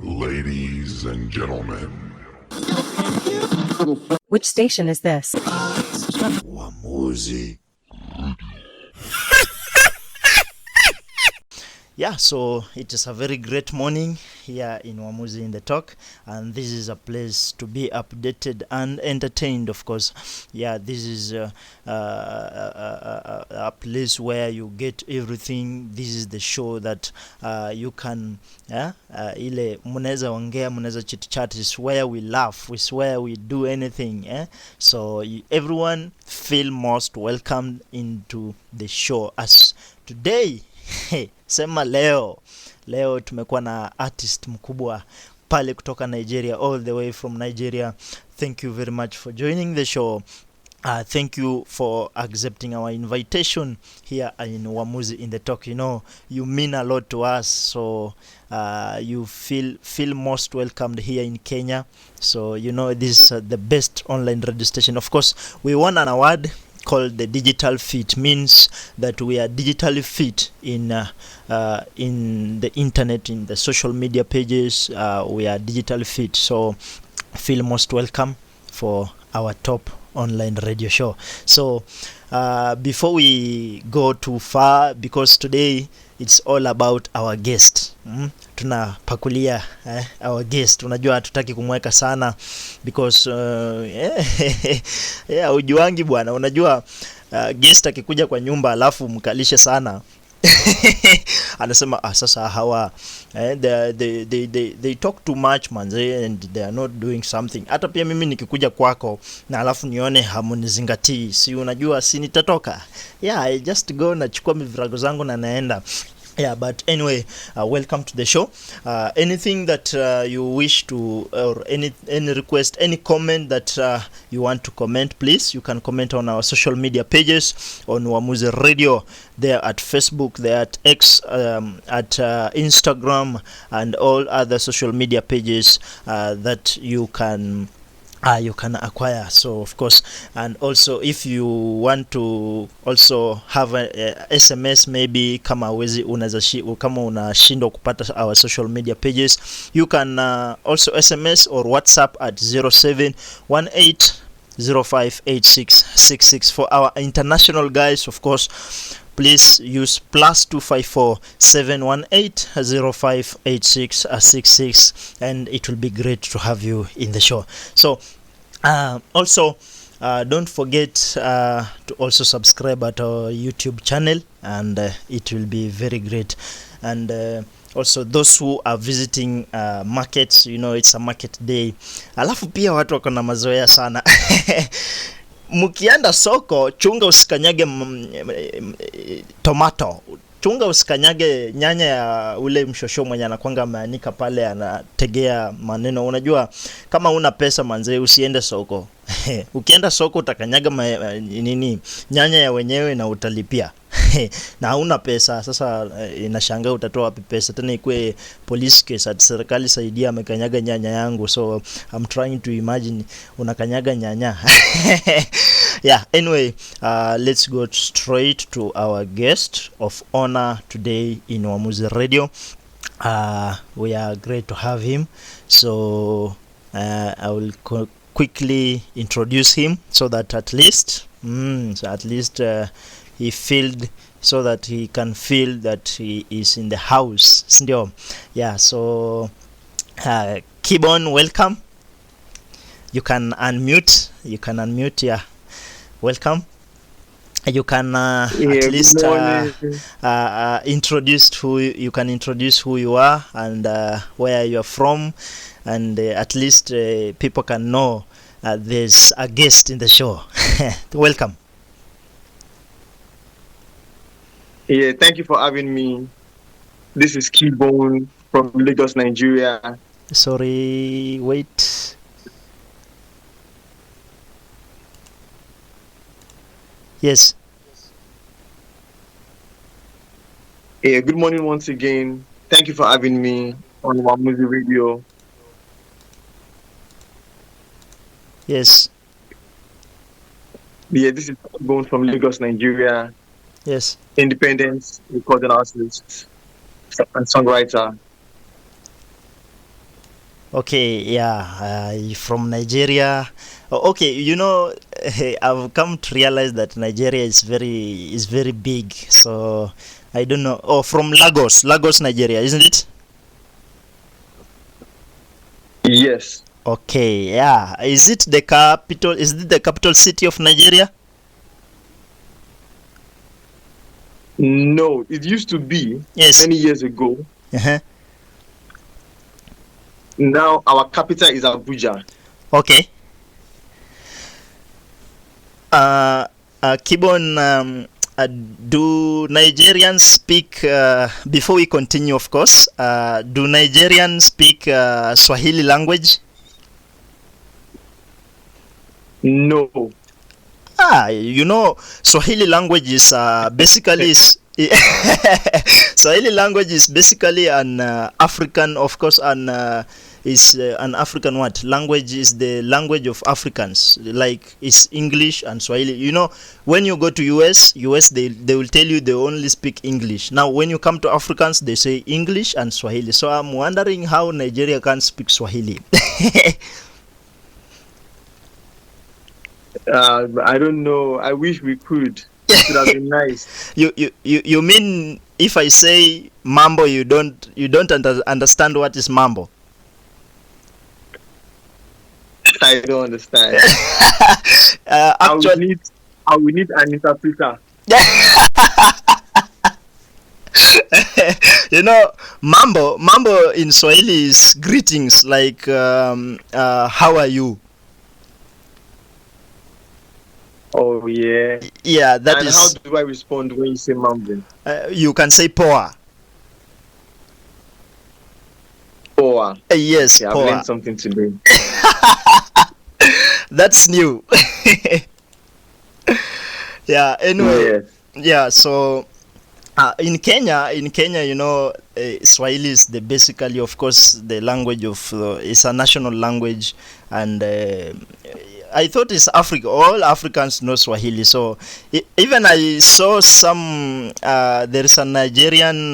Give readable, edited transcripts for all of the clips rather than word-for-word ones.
Ladies and gentlemen, Which station is this? Wamuzi. Yeah, so it is a very great morning here in Wamuzi in the Talk, and this is a place to be updated and entertained, of course. Yeah, this is a place where you get everything. This is the show that you can, ile muneza ongea, muneza chit chat, is where we laugh, is where we do anything. So everyone feel most welcomed into the show. As today, sema leo tumekuwa na artist mkubwa pale kutoka Nigeria, all the way from Nigeria. Thank you very much for joining the show. Thank you for accepting our invitation here in Wamuzi in the Talk. You know, you mean a lot to us, so you feel most welcomed here in Kenya. So you know, this is the best online radio station. Of course, we won an award called the digital fit, means that we are digitally fit in the internet, in the social media pages. We are digitally fit, so feel most welcome for our top online radio show. So before we go too far, because today it's all about our guest, tunapakulia our guest. Unajua hatutaki kumweka sana because ujuangi bwana, unajua guest akikuja kwa nyumba alafu mkalishe sana anasema sasa hawa they talk too much manze, and they are not doing something. Hata pia mimi nikikuja kwako na alafu nione hamunizingatii, si unajua si nitatoka. I just go na chukua mivirago zangu na naenda. But anyway, welcome to the show. Anything that you wish to, or any request, any comment that you want to comment, please, you can comment on our social media pages, on Wamuzi Radio, there at Facebook, there at X, at Instagram, and all other social media pages that you can acquire. So of course, and also if you want to also have a SMS, maybe kama kama unashindwa kupata our social media pages, you can also SMS or WhatsApp at 0718058666. For our international guys, of course, please use +254 718058666, and it will be great to have you in the show. So also don't forget to also subscribe at our YouTube channel, and it will be very great. And also those who are visiting markets, you know, it's a market day. Alafu pia watu wako na mazoea sana mkienda soko, chunga usikanyage tomato, chunga usikanyage nyanya ya ule mshosho mwenye anakuanga ameanika pale anategea maneno. Unajua kama una pesa manze, usiende soko ukienda soko utakanyaga nyanya ya wenyewe na utalipia na hauna pesa. Sasa inashangaa utatoa wapi pesa tena, ikue police case at serikali saidia amekanyaga nyanya yangu. So I'm trying to imagine unakanyaga nyanya anyway, let's go straight to our guest of honor today in Wamuzi Radio. We are great to have him, so I will quickly introduce him so that at least he filled, so that he can feel that he is in the house. So Keybone, welcome. You can unmute. Welcome. You can at least introduce who you are and where you are from, and at least people can know there's a guest in the show. Welcome. Thank you for having me. This is Keybone from Lagos, Nigeria. Sorry, wait. Yes. Good morning once again. Thank you for having me on Wamuzi Radio. Yes. This is Keybone from Lagos, Nigeria. Yes. Independent recording artist and songwriter. Okay, yeah, from Nigeria. Okay, I've come to realize that Nigeria is very big. So I don't know. Oh, from Lagos, Nigeria, isn't it? Yes. Okay, yeah. Is it the capital? Is it the capital city of Nigeria? No, it used to be Yes. many years ago. Uh-huh. Now our capital is Abuja. Okay. Keybone, do Nigerians speak, before we continue, of course, do Nigerians speak Swahili language? No. Swahili language is basically Swahili language is basically an African, of course, is an African what language is the language of Africans, like it's English and Swahili. When you go to US, they will tell you they only speak English. Now when you come to Africans, they say English and Swahili. So I'm wondering how Nigeria can speak Swahili. I don't know. I wish we could. It would have been nice. You mean if I say mambo, you don't understand what is mambo? I don't understand. Actually, I will need an interpreter. mambo in Swahili is greetings, like how are you? Oh yeah. Yeah, that And is. how do I respond when you say mambo? You can say poa. Poa. Yes, Yeah, I've poa. learned something today. That's new. Yeah. Anyway. Yes. Yeah. So. In Kenya, Swahili is basically, of course, the language of it's a national language, and I thought it's Africa. All Africans know Swahili. So even I saw some. There is a Nigerian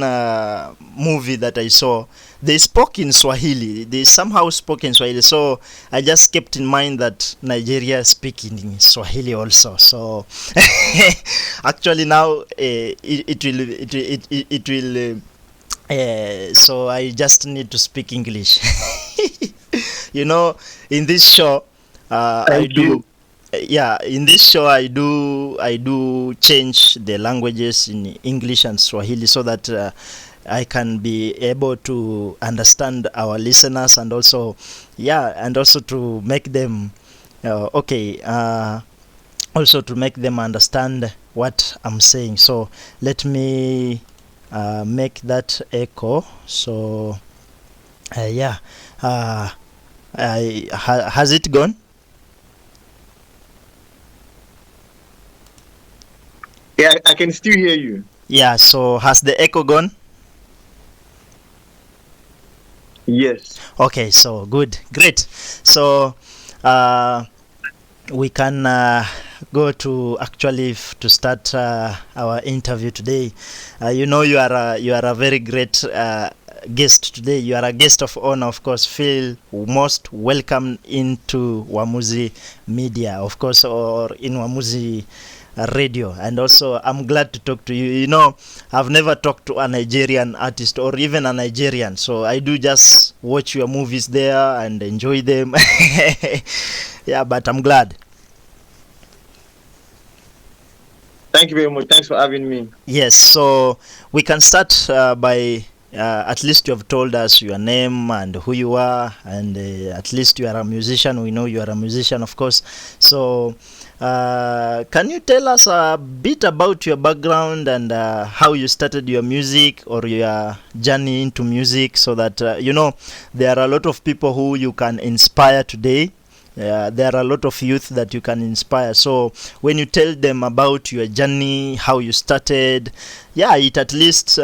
movie that I saw. They spoke in Swahili. They somehow spoke in Swahili. So I just kept in mind that Nigeria speak in Swahili also. So actually now it will. So I just need to speak English. In this show, I Thank do. you. Yeah, in this show I do change the languages in English and Swahili so that I can be able to understand our listeners, and also to make them also to make them understand what I'm saying. So let me make that echo. So has it gone? Yeah, I can still hear you. Yeah, so has the echo gone? Yes. Okay, so good, great. So we can go to to start our interview today. You are a very great guest today. You are a guest of honor, of course. Feel most welcome into Wamuzi Media, of course, or in Wamuzi radio. And also I'm glad to talk to you. I've never talked to a Nigerian artist or even a Nigerian, so I do just watch your movies there and enjoy them. Yeah, but I'm glad. Thank you very much. Thanks for having me. Yes, so we can start by at least you have told us your name and who you are, and at least you are a musician. We know you are a musician, of course. So can you tell us a bit about your background and how you started your music or your journey into music, so that there are a lot of people who you can inspire today. There are a lot of youth that you can inspire. So when you tell them about your journey, how you started, it at least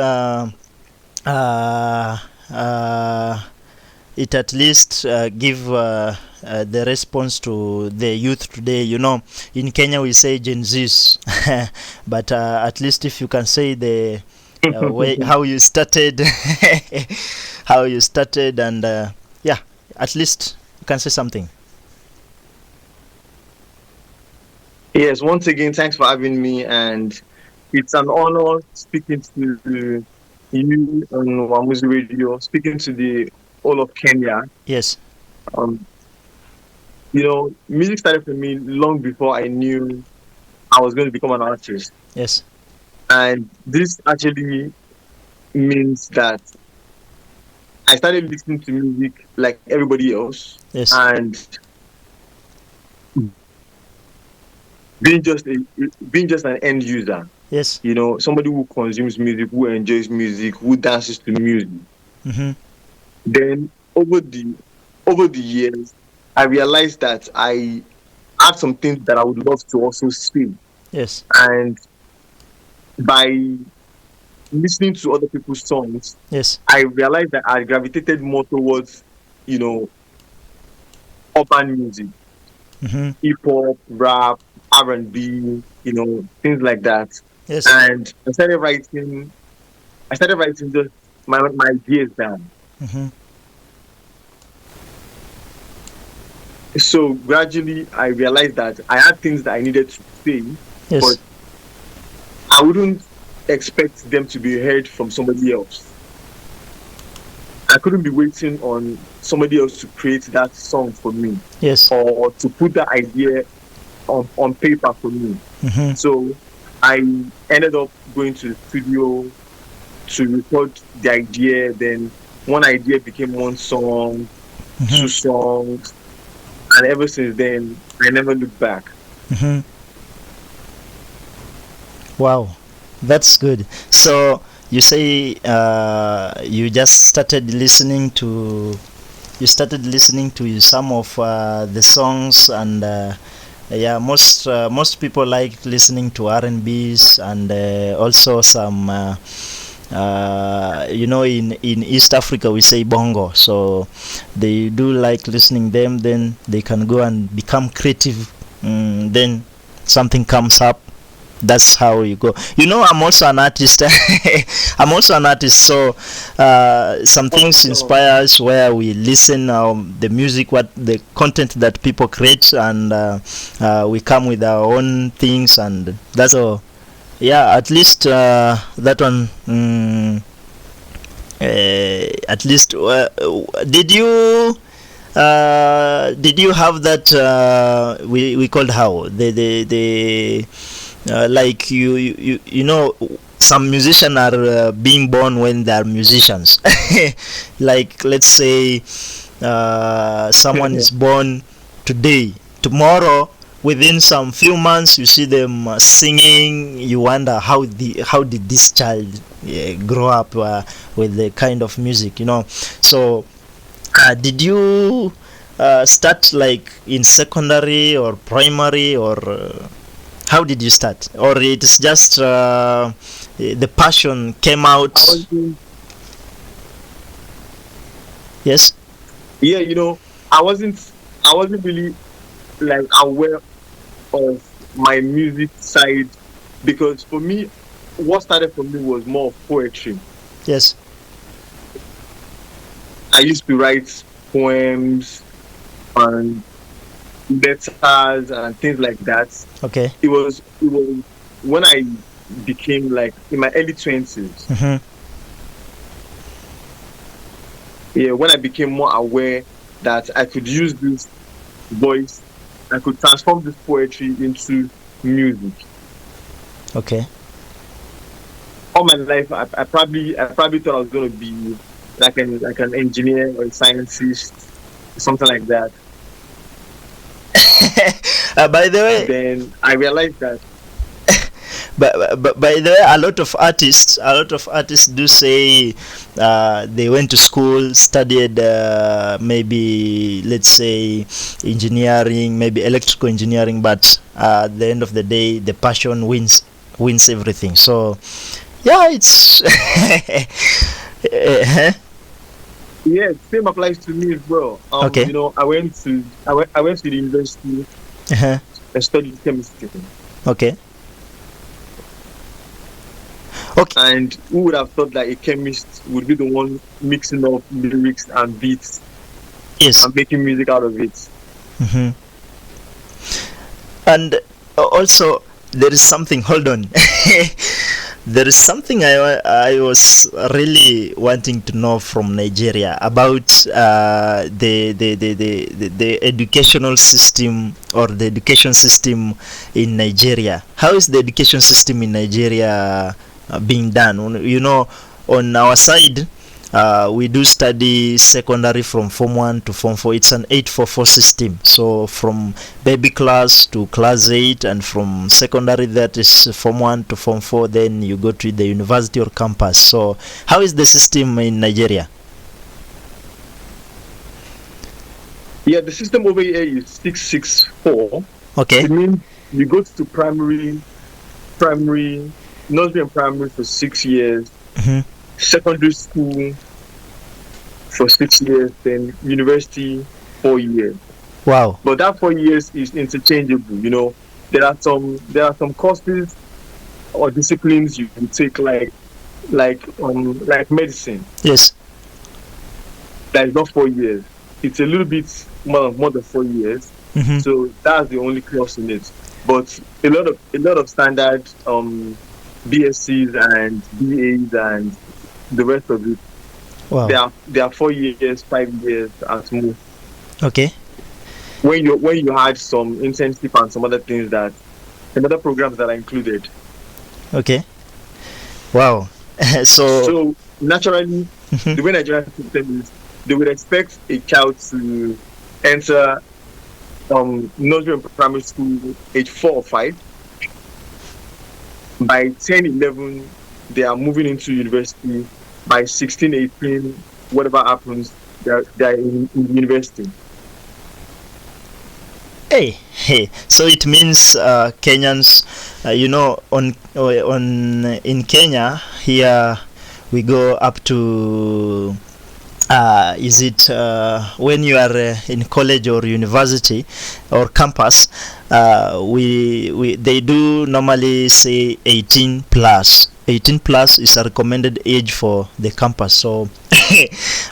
give the response to the youth today. In Kenya we say Gen Zs, but at least if you can say the way how you started, and at least you can say something. Yes, once again, thanks for having me, and it's an honor speaking to you on Wamuzi Radio, speaking to the all of Kenya. Yes. Um, music started for me long before I knew I was going to become an artist, Yes. and this actually means that I started listening to music like everybody else, Yes. and being just a, being just an end user. Yes. Somebody who consumes music, who enjoys music, who dances to music. Mm-hmm. Then over the years, I realized that I had some things that I would love to also say. Yes. And by listening to other people's songs, Yes. I realized that I gravitated more towards, you know, urban music, Mm-hmm. hip hop, rap, R&B, things like that. Yes. And I started writing just my ideas down. Mm-hmm. So gradually, I realized that I had things that I needed to say, but Yes. I wouldn't expect them to be heard from somebody else. I couldn't be waiting on somebody else to create that song for me Yes. or to put that idea on paper for me. Mm-hmm. So I ended up going to the studio to record the idea. Then one idea became one song, two Mm-hmm. songs, and ever since then, I never looked back. Mm-hmm. Wow, that's good. So you say you started listening to some of the songs, and yeah, most people like listening to R&Bs, and also some in East Africa we say bongo, so they do like listening them. Then they can go and become creative. Then something comes up. That's how you go. I'm also an artist. I'm also an artist, so some things inspire us where we listen the music, what the content that people create, and we come with our own things, and that's all. Yeah, at least that one. At least, did you have that? We called how the like some musicians are being born when they are musicians. Like, let's say someone is born today, tomorrow within some few months you see them singing. You wonder how did this child grow up with the kind of music. So did you start like in secondary or primary, or how did you start, or it's just the passion came out? Yes. Yeah, I wasn't really like aware of my music side, because for me, what started for me was more of poetry. Yes. I used to write poems and letters and things like that. Okay. It was when I became like in my early 20s. Mm-hmm. Yeah, when I became more aware that I could use this voice, I could transform this poetry into music. Okay. All my life, I probably thought I was going to be like an engineer or a scientist, something like that. By the way, Then I realized that. but by the way, a lot of artists do say they went to school, studied maybe, let's say, engineering, maybe electrical engineering, but at the end of the day the passion wins everything. So yeah, it's Yeah, same applies to me as well. Okay. I went to the university Uh-huh. and studied chemistry. Okay. Okay. And who would have thought that a chemist would be the one mixing up lyrics and beats? Yes. and making music out of it. Hmm. And also, there is something. Hold on. There is something I was really wanting to know from Nigeria about the educational system, or the education system in Nigeria. How is the education system in Nigeria being done? You know, on our side, we do study secondary from form 1 to form 4. It's an 844 system, so from baby class to class 8, and from secondary, that is form 1 to form 4, then you go to the university or campus. So how is the system in Nigeria? Yeah, the system over here is 664. Okay. It means you go to primary, nursery and primary for 6 years, Hmm. secondary school for 6 years, then university 4 years. Wow. But that 4 years is interchangeable. You know, there are some courses or disciplines you can take, like medicine. Yes. That is not 4 years. It's a little bit more than 4 years. Hmm. So that's the only clause in it. But a lot of standard BScs and BAs and the rest of it, Wow. they are 4 years, 5 years at most. Okay. When you had some internship and some other things, that some other programs that are included. Okay. Wow. So. So naturally, Mhm. the way Nigerian system is, they would expect a child to enter nursery and primary school age 4 or 5. By 10, 11, they are moving into university. By 16, 18, whatever happens, they are in university. Hey. So it means Kenyans, on in Kenya here we go up to. Is it when you are in college or university or campus? We they do normally say 18 plus. 18 plus is a recommended age for the campus. So,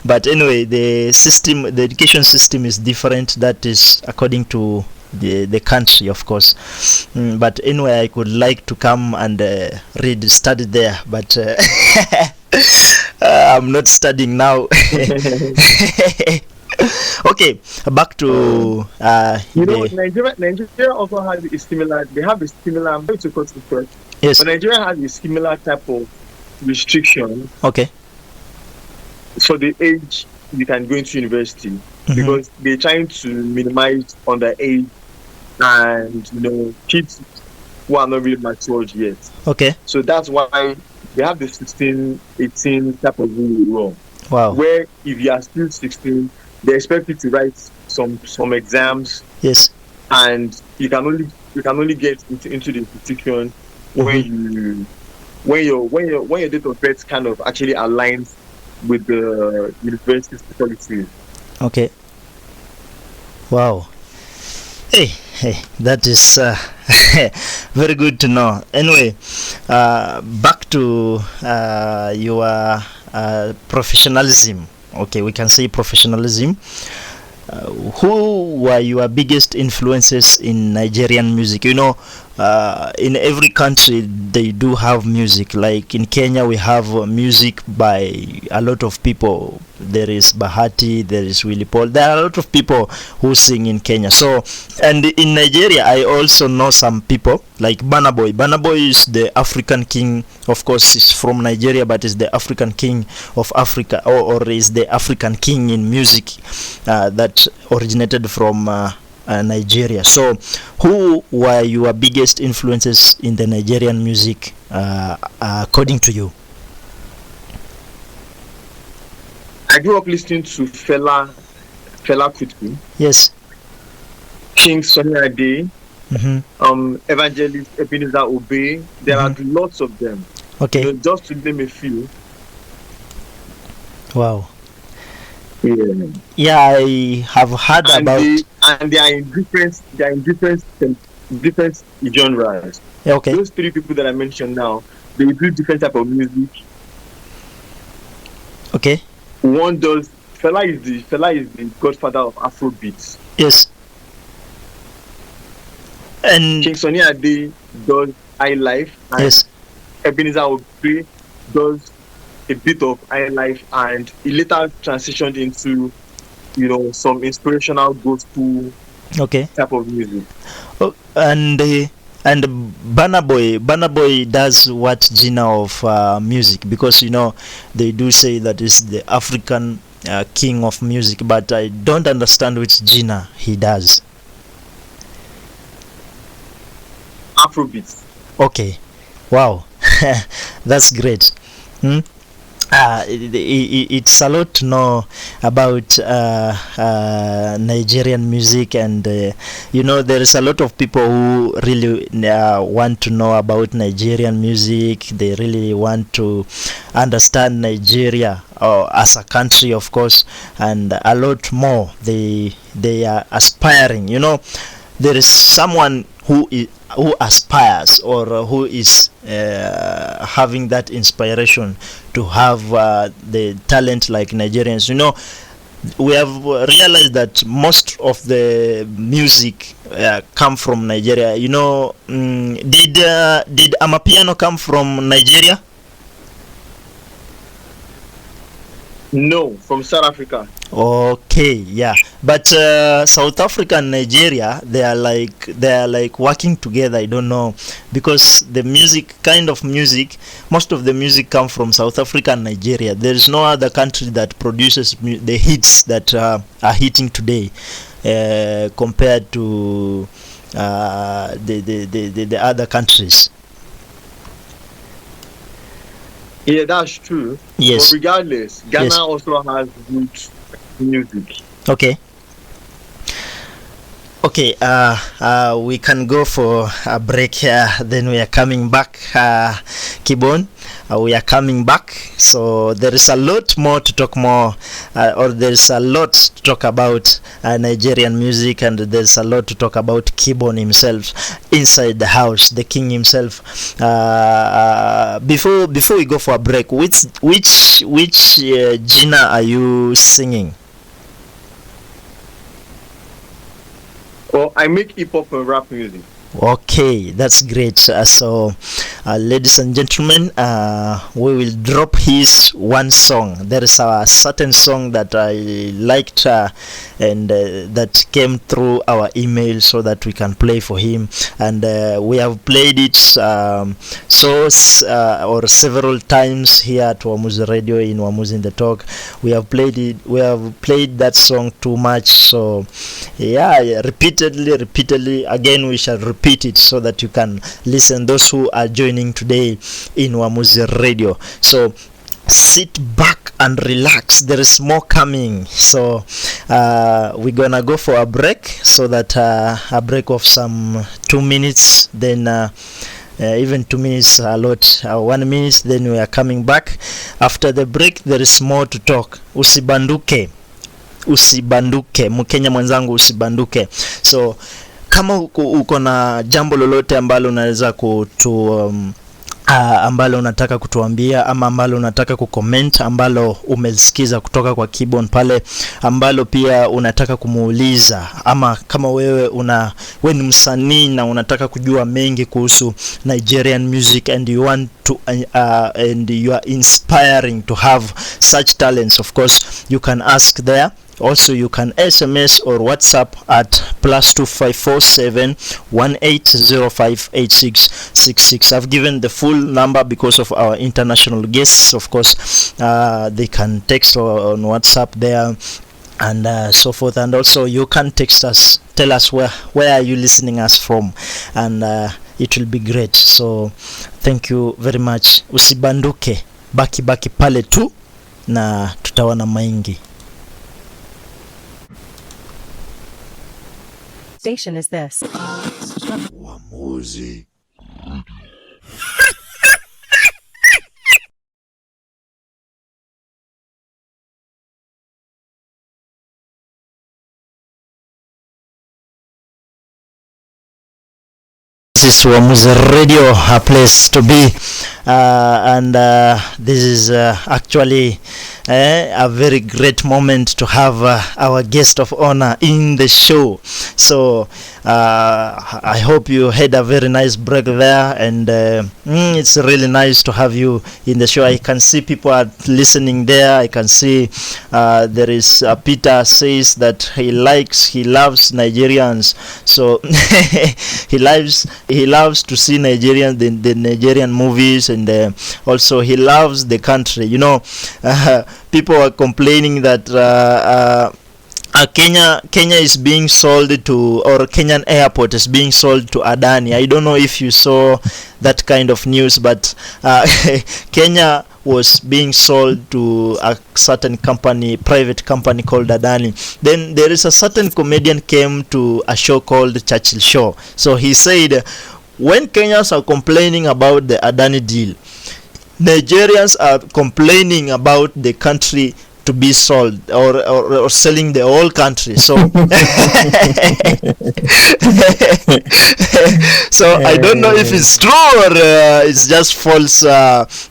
but anyway, the education system is different. That is according to the country, of course. But anyway, I could like to come and study there, but I'm not studying now. Okay, back to Nigeria also has a similar. They have a similar. I'm going to cut it short. Yes. But Nigeria has a similar type of restriction. Okay. For the age you can go into university, because they're trying to minimize underage and kids who are not really matured yet. Okay. So that's why they have the 16, 18 type of rule. Wow. Where if you are still 16, they expect you to write some exams. Yes. And you can only get into the institution when your date of birth kind of actually aligns with the university's policies. Okay. Wow. Hey, that is very good to know. Anyway, back to your professionalism. Okay, we can say professionalism. Who were your biggest influences in Nigerian music? In every country they do have music. Like in Kenya, we have music by a lot of people. There is Bahati, there is Willie Paul. There are a lot of people who sing in Kenya. So, and in Nigeria, I also know some people like Burna Boy. Burna Boy is the African king. Of course, he's from Nigeria, but is the African king of Africa, or is the African king in music that originated from Nigeria. So, who were your biggest influences in the Nigerian music, according to you? I grew up listening to Fela Kuti. Yes. King Sunny Ade, Evangelist Ebenezer Obey. There are lots of them. Okay. Just to name a few. Wow. Yeah. Yeah, I have heard about. They are in different genres. Okay. Those three people that I mentioned now, they do different type of music. Okay. One does Fela is the godfather of Afrobeats. Yes. And King Sunny Ade does high life, and yes. Ebenezer Obey does a bit of high life, and he later transitioned into some inspirational gospel Okay. type of music. Oh, and Burna Boy does what genre of music? Because they do say that is the African king of music, but I don't understand which genre he does. Afrobeats. Okay, wow, that's great. Hmm? It's a lot to know about Nigerian music, and there is a lot of people who really want to know about Nigerian music. They really want to understand Nigeria as a country, of course, and a lot more. They are aspiring. There is someone who aspires, or who is having that inspiration to have the talent like Nigerians. We have realized that most of the music come from Nigeria. Did Amapiano come from Nigeria? No, from South Africa. Okay, yeah, but South Africa and Nigeria, they are like working together. I don't know, because the music, kind of music, most of the music come from South Africa and Nigeria. There is no other country that produces the hits that are hitting today, compared to the other countries. Yeah, that's true. But Yes. regardless, Ghana Yes. also has good music. Okay. Okay, we can go for a break here. Then we are coming back, Keybone. We are coming back. So there is a lot more to talk more, or there is a lot to talk about Nigerian music, and there's a lot to talk about Keybone himself inside the house, the king himself. Before we go for a break, which genre are you singing? Well, I make hip hop and rap music. Okay, that's great. Ladies and gentlemen, we will drop his one song. There is a certain song that I liked, and that came through our email, so that we can play for him. And we have played it or several times here at Wamuzi Radio in Wamuzi in the Talk. We have played it. We have played that song too much. So yeah, repeatedly. Again, we shall repeat it so that you can listen, those who are joining today in Wamuzi Radio. So sit back and relax, there is more coming. So we're gonna go for a break, so that a break of some 2 minutes, then even 2 minutes a lot, 1 minute, then we are coming back. After the break, there is more to talk. Usibanduke Mkenya mwenzangu, usibanduke. So kama uko na jambo lolote ambalo unaweza ambalo unataka kutuambia, ama ambalo unataka kucomment, ambalo umelisikiza kutoka kwa Keybone pale, ambalo pia unataka kumuuliza, ama kama wewe ni msanii na unataka kujua mengi kuhusu Nigerian music, and you want to and you are inspiring to have such talents, of course you can ask there. Also, you can SMS or WhatsApp at +2547 18058666. I've given the full number because of our international guests. Of course, they can text on WhatsApp there, and so forth. And also, you can text us. Tell us where are you listening us from, and it will be great. So, thank you very much. Usibanduke, baki pale tu, na tutaona maingi. Station is this? Wamuzi. This is Wamuzi Radio, a place to be, and this is actually a very great moment to have our guest of honor in the show. So I hope you had a very nice break there, and it's really nice to have you in the show. I can see people are listening there. I can see there is Peter says that he loves Nigerians. So he loves to see Nigerians, the Nigerian movies, and also he loves the country. You know, people are complaining that Kenya is being sold to, or Kenyan airport is being sold to Adani. I don't know if you saw that kind of news, but Kenya was being sold to a certain company, private company called Adani. Then there is a certain comedian came to a show called Churchill Show. So he said, when Kenyans are complaining about the Adani deal, Nigerians are complaining about the country to be sold, or selling the whole country. So so I don't know if it's true or it's just false.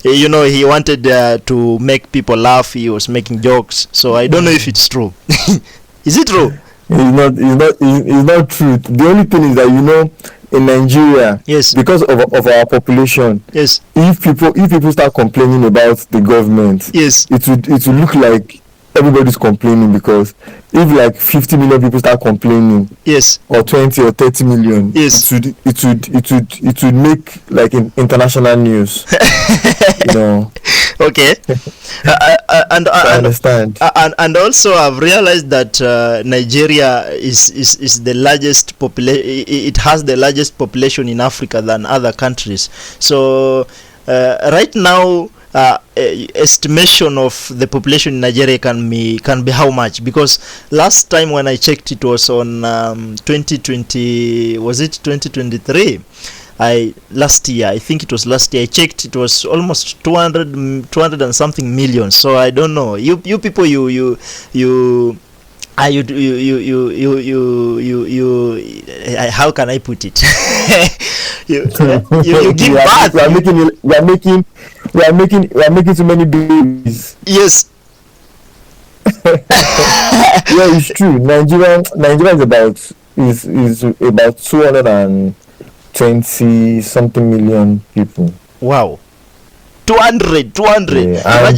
You know, he wanted to make people laugh. He was making jokes. So I don't know if it's true. Is it true? It's not true. The only thing is that, you know, in Nigeria, yes, because of our population, yes, if people start complaining about the government, yes, it would look like everybody's complaining, because if like 50 million people start complaining, yes, or 20 or 30 million, yes, it would make like international news. You know. Okay. I understand. And also I've realized that Nigeria is the largest population. It has the largest population in Africa than other countries. So right now, estimation of the population in Nigeria can be how much? Because last time when I checked, it was on 2020. Was it 2023? Last year, I think it was last year, I checked, it was almost 200 and something million. So I don't know, you people, how can I put it? you give birth. We are making too many babies. Yes. Yeah, it's true. Nigeria is about 220 something million people. Wow. 200. Yeah,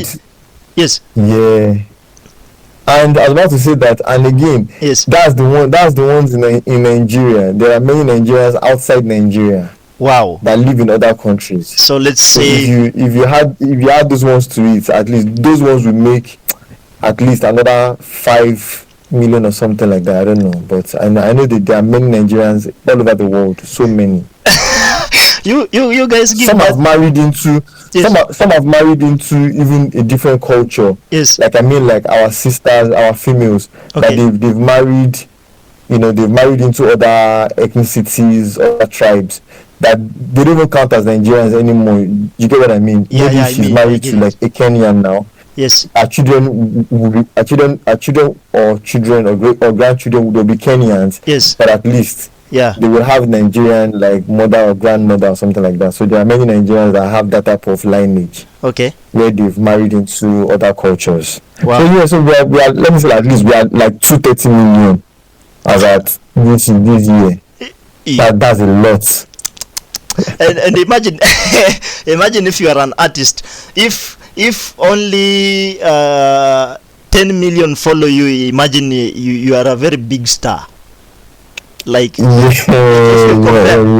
yes. Yeah. And I was about to say that, and again, yes, that's the ones in Nigeria. There are many Nigerians outside Nigeria. Wow. That live in other countries. So let's say if you had those ones to it, at least those ones would make at least another 5 million or something like that. I don't know, but I know that there are many Nigerians all over the world. So many. you guys give some have married into, yes, some have married into even a different culture. Yes. Like, I mean, like our sisters, our females, okay, that they've married, you know, they've married into other ethnicities, other tribes, that they don't even count as Nigerians anymore. You get what I mean? Yeah, maybe she's married to like a Kenyan now. Yes. Our children or grandchildren will be Kenyans. Yes. But at least, yeah, they will have Nigerian like mother or grandmother or something like that. So there are many Nigerians that have that type of lineage. Okay. Where they've married into other cultures. Wow. So yeah, so we are let me say at least we are like 230 million as at this year. That's a lot. and imagine imagine if you are an artist, if only 10 million follow you, imagine you are a very big star. Like, you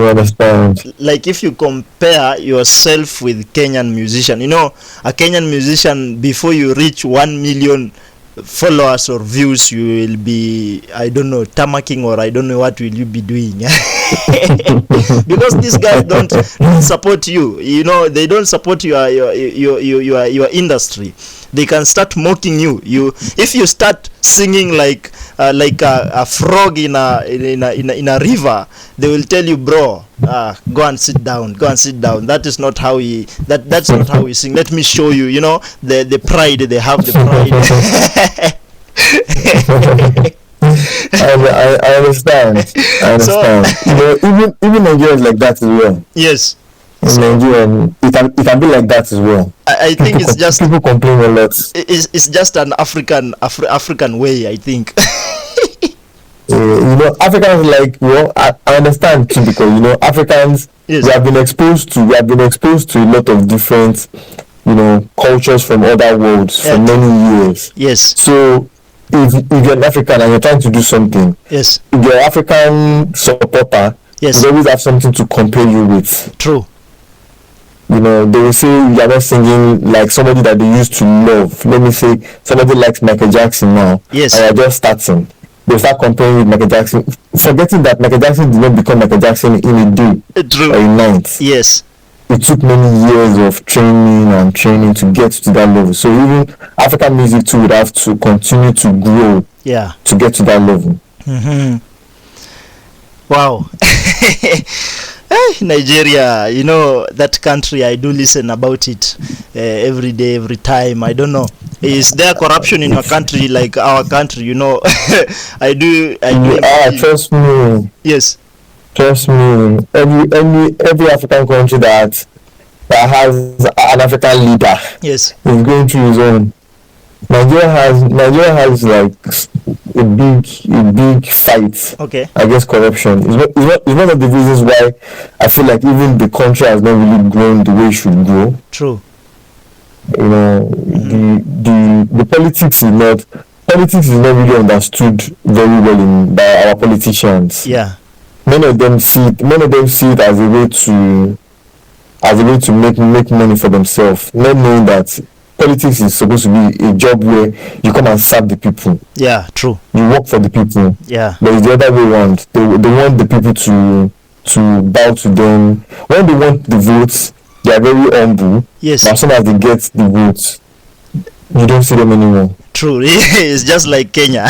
understand. Like if you compare yourself with Kenyan musician, you know, a Kenyan musician, before you reach 1 million followers or views, you will be, I don't know, tamaking, or I don't know what will you be doing. Because these guys don't support you, you know, they don't support your industry. They can start mocking you. If you start singing like a frog in a river, they will tell you, bro, go and sit down. That is not how that's not how we sing. Let me show you. You know, the pride, they have the pride. I I understand. I So understand. You know, even Nigeria is like that as well. yes, In so Nigeria, it can be like that as well. I think it's just People complain a lot. it's just an African way, I think. You know, Africans, like, well, I understand too, because you know, Africans, Yes. we have been exposed to a lot of different, you know, cultures from other worlds for Yeah. many years. Yes, So if you're an African and you're trying to do something, yes, if you're an African supporter, yes, you always have something to compare you with. true. You know, they will say you're not singing like somebody that they used to love. Let me say somebody likes Michael Jackson now, Yes. and you're just starting. They'll start comparing with Michael Jackson, forgetting that Michael Jackson did not become Michael Jackson in a day True. or a night. Yes, It took many years of training to get to that level. So even African music too would have to continue to grow yeah. to get to that level. Mm-hmm. Wow. Nigeria, you know, that country, I do listen about it every day, every time. I don't know, is there corruption in your country like our country? You know, I do imagine. Yes. Yes, Trust me, every African country that has an African leader yes, is going through his own. Nigeria has like a big fight okay, against corruption. It's one of the reasons why I feel like even the country has not really grown the way it should grow. true. You know, the politics is not really understood very well by our politicians. Yeah, Many of them see it as a way to make money for themselves, not knowing that politics is supposed to be a job where you come and serve the people, yeah, true. you work for the people. Yeah, But it's the other way around. They want the people to bow to them. When they want the votes, they are very humble. yes, But as soon as they get the votes, you don't see them anymore. true. It's just like Kenya.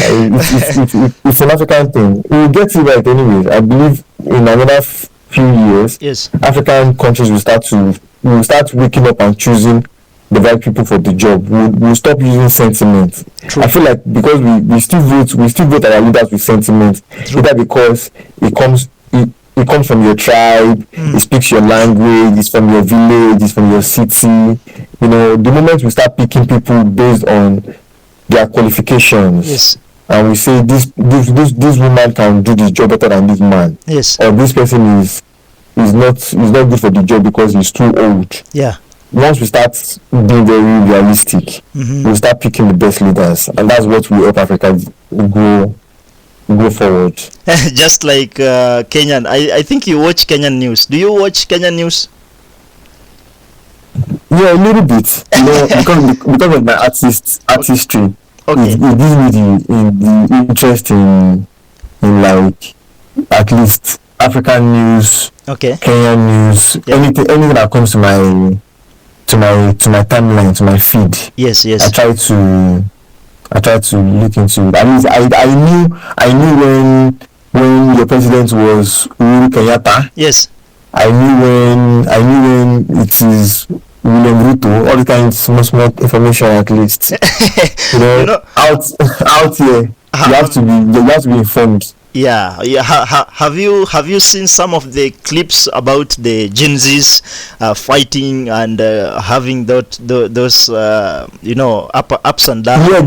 It's an African thing. We'll get it right anyways. I believe in another few years, Yes, African countries will start waking up and choosing the right people for the job. We'll stop using sentiment. True. I feel like because we still vote our leaders with sentiment, True. either because it comes from your tribe, it speaks your language, it's from your village, it's from your city. You know, the moment we start picking people based on their qualifications, yes, and we say this woman can do this job better than this man, yes, or this person is not good for the job because he's too old. yeah. Once we start being very realistic, Mm-hmm. we'll start picking the best leaders, and that's what will help Africa go forward. Just like Kenyan. I think you watch Kenyan news. Do you watch Kenyan news? Yeah, a little bit. You know, because of my artistry, Okay. it gives me the interest in like at least African news, Okay. Kenyan news, Yeah. anything that comes to my timeline, to my feed. Yes, I yes. try to look into it. At least I knew when your president was Uhuru Kenyatta. Yes. I knew when it is William Ruto. All the kind of small information at least. You know, You know- out here you have to be informed. Yeah, yeah. Have you seen some of the clips about the Gen Zs fighting and having those ups and downs? Yeah,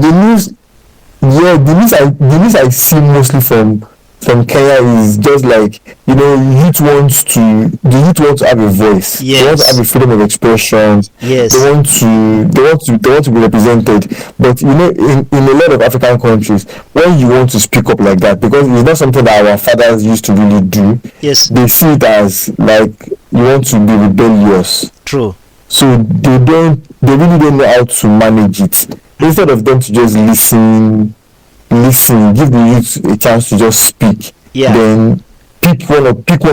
the news I see mostly from Kenya is just like, you know, the youth want to have a voice. Yes. They want to have a freedom of expression. Yes. They want to be represented. But you know, in a lot of African countries, when you want to speak up like that, because it's not something that our fathers used to really do, Yes. they see it as like you want to be rebellious. True. So they really don't know how to manage it. Instead of them to just listen, give the youth a chance to just speak. Yeah. Then pick one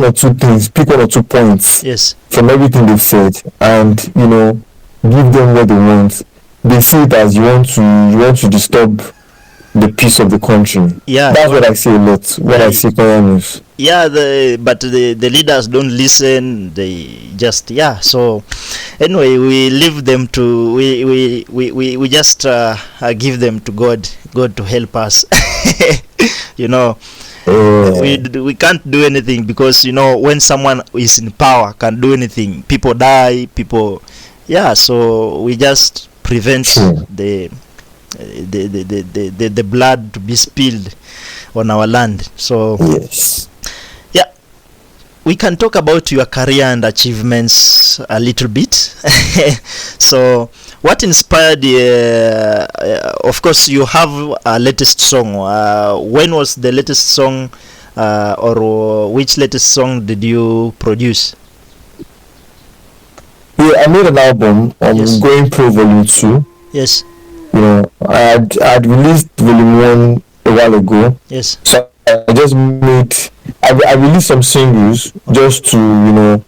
or two things, pick one or two points Yes. from everything they've said, and you know, give them what they want. They see it as you want to disturb the peace of the country. Yeah. That's what I see a lot when Yeah. I see Kenyan news. yeah, but the leaders don't listen. They just, yeah. So anyway, we leave them to, we just give them to God to help us. You know, we can't do anything, because you know, when someone is in power can do anything, people die, people, yeah. So we just prevent the blood to be spilled on our land. So Yes. yeah, we can talk about your career and achievements a little bit. So what inspired of course you have a latest song. When was the latest song, or which latest song did you produce? Yeah, I made an album on Yes. Going Pro Volume 2. Yes. You know, I had released Volume 1 a while ago. Yes. So I just I released some singles just to, you know,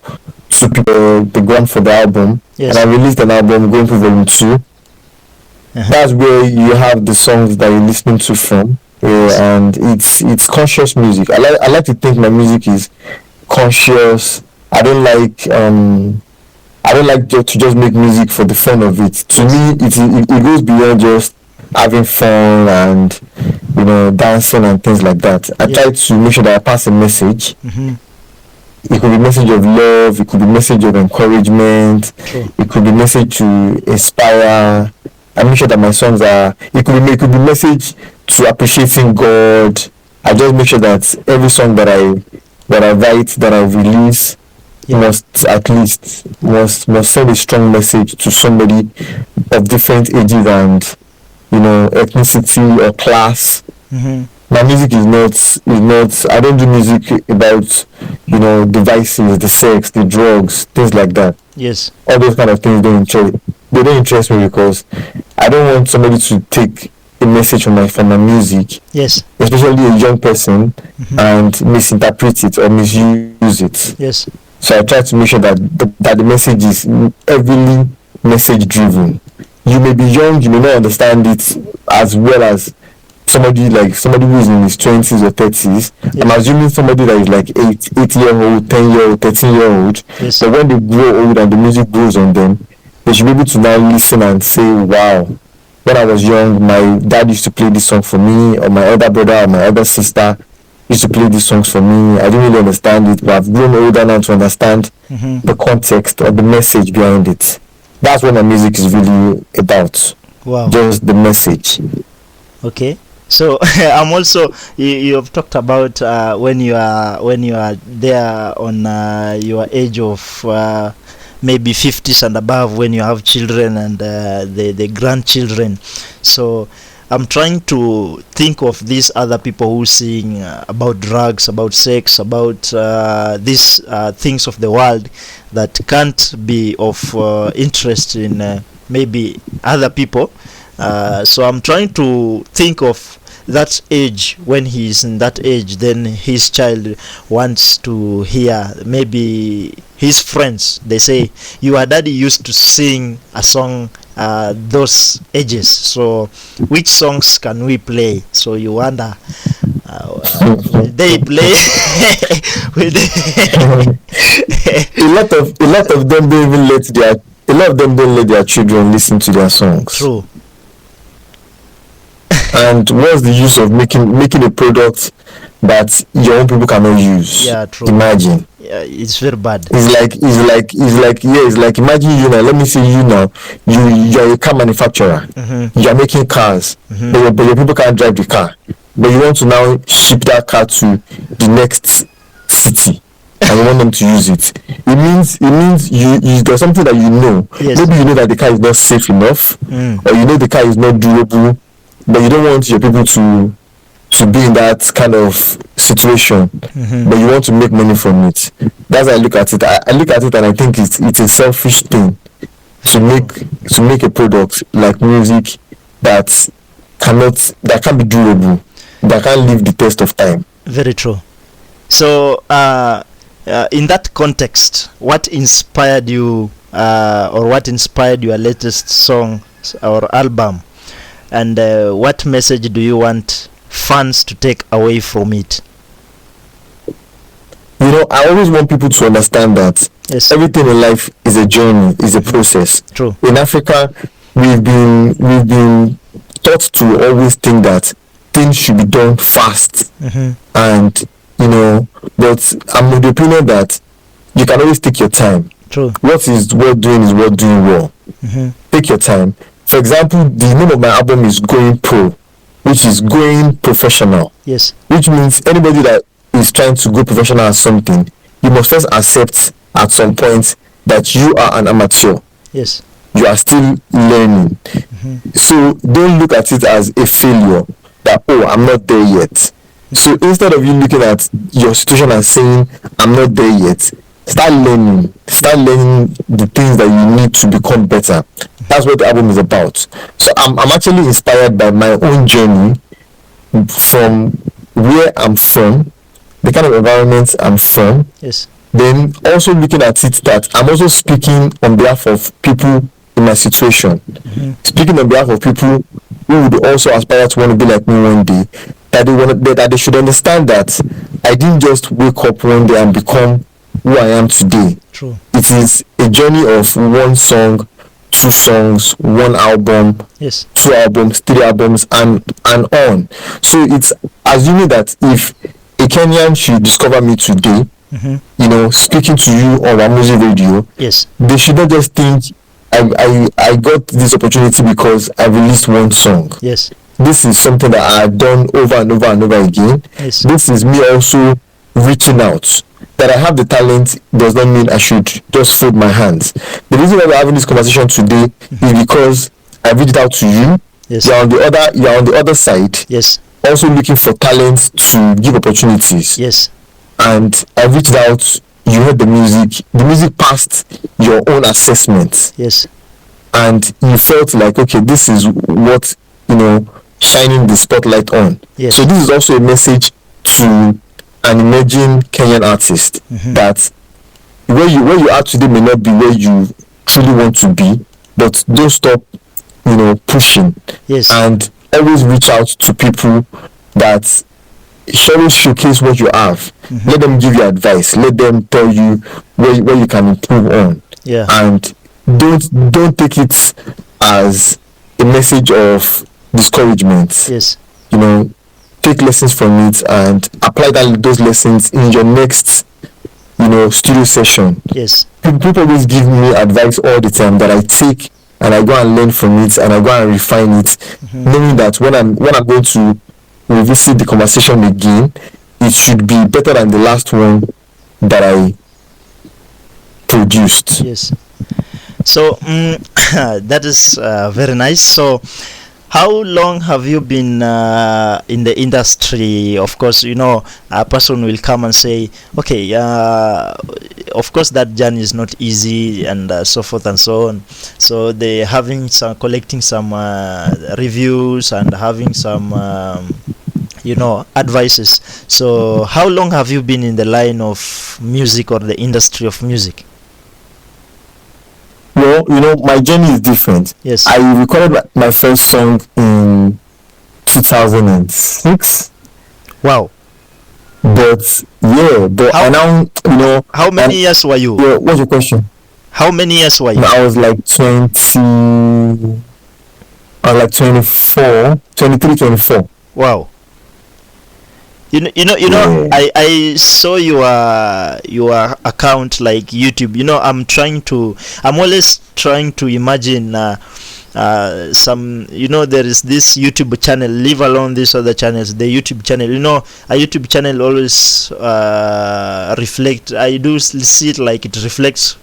to prepare the ground for the album. Yes. And I released an album, Going Pro Volume 2. That's where you have the songs that you're listening to from. And it's conscious music. I like to think my music is conscious. I don't like to just make music for the fun of it. To me, it goes beyond just having fun and, you know, dancing and things like that. I try to make sure that I pass a message. It could be message of love. It could be message of encouragement. True. It could be message to inspire. I make sure that my songs are. It could be message to appreciating God. I just make sure that every song that I write, that I release, must at least send a strong message to somebody of different ages and, you know, ethnicity or class. My music is not. I don't do music about, you know, the vices, the sex, the drugs, things like that. Yes. All those kind of things they don't interest me, because I don't want somebody to take a message from my music, Yes. especially a young person, and misinterpret it or misuse it. Yes. So I try to make sure that the message is heavily message driven. You may be young, you may not understand it as well as somebody who is in his 20s or 30s. I'm assuming somebody that is like 8-year-old, 10-year-old, 13-year-old. Yes. But when they grow old and the music grows on them, they should be able to now listen and say, wow, when I was young, my dad used to play this song for me, or my elder brother or my elder sister used to play these songs for me. I didn't really understand it, but I've grown older now to understand the context or the message behind it. That's what my music is really about. Wow. Just the message. Okay. So I'm also, you have talked about when you are there on your age of maybe 50s and above, when you have children and the grandchildren. So I'm trying to think of these other people who sing about drugs, about sex, about these things of the world that can't be of interest in maybe other people. So I'm trying to think of that age. When he's in that age, then his child wants to hear, maybe his friends, they say, your daddy used to sing a song those ages, so which songs can we play? So you wonder, will they play? Will they? a lot of them don't even let their children listen to their songs. True. And what's the use of making a product that your own people cannot use? Yeah, true. Imagine. Yeah, it's very bad. It's like imagine you now. Let me say you now. You're a car manufacturer. You're making cars, but your people can't drive the car. But you want to now ship that car to the next city, and you want them to use it. It means you there's something that you know. Yes. Maybe you know that the car is not safe enough, or you know the car is not durable, but you don't want your people to be in that kind of situation, but you want to make money from it. That's how I look at it. I look at it and I think it's a selfish thing to make a product like music that can't be durable, that can't live the test of time. Very true. So in that context, what inspired you, or what inspired your latest song or album, and what message do you want fans to take away from it? I always want people to understand that Yes. everything in life is a journey, is a process. True. In Africa, we've been taught to always think that things should be done fast, and but I'm of the opinion that you can always take your time. True. What is worth doing is worth doing well. Take your time. For example, the name of my album is Going Pro, which is going professional. Yes. Which means anybody that is trying to go professional at something, you must first accept at some point that you are an amateur. Yes. You are still learning. So don't look at it as a failure, that I'm not there yet. So instead of you looking at your situation and saying I'm not there yet, start learning the things that you need to become better. That's what the album is about. So I'm actually inspired by my own journey from where I'm from, the kind of environment I'm from. Yes. Then also looking at it that I'm also speaking on behalf of people in my situation. Speaking on behalf of people who would also aspire to want to be like me one day, that they should understand that I didn't just wake up one day and become who I am today. True. It is a journey of one song, 2 songs, 1 album, Yes. 2 albums, 3 albums, and on. So it's assuming that if a Kenyan should discover me today, speaking to you on our music radio, Yes. they should not just think I got this opportunity because I released 1 song. Yes. This is something that I've done over and over and over again. Yes. This is me also reaching out. That I have the talent does not mean I should just fold my hands. The reason why we're having this conversation today is because I reached out to you. Yes. You're on the other side. Yes. Also looking for talents to give opportunities. Yes. And I reached out. You heard the music. The music passed your own assessment. Yes. And you felt like, okay, this is what shining the spotlight on. Yes. So this is also a message to an emerging Kenyan artist that where you are today may not be where you truly want to be, but don't stop pushing. Yes. And always reach out to people that always showcase what you have. Let them give you advice. Let them tell you where you can improve on. Yeah. And don't take it as a message of discouragement. Yes. Take lessons from it and apply those lessons in your next studio session. Yes. People always give me advice all the time that I take and I go and learn from it and I go and refine it, knowing that when I'm going to revisit the conversation again, it should be better than the last one that I produced. Yes. So that is very nice. So how long have you been in the industry? Of course, a person will come and say, okay, of course that journey is not easy and so forth and so on. So they collecting some reviews and having some advices. So how long have you been in the line of music or the industry of music? Well, my journey is different. Yes. I recorded my first song in 2006. Wow. But I now, how many years were you? Yeah, what's your question? How many years were you? I was like 24, 23, 24. Wow. Yeah. I saw your account like YouTube. I'm always trying to imagine some, there is this YouTube channel, leave alone these other channels, the YouTube channel, a YouTube channel always reflect, I do see it like it reflects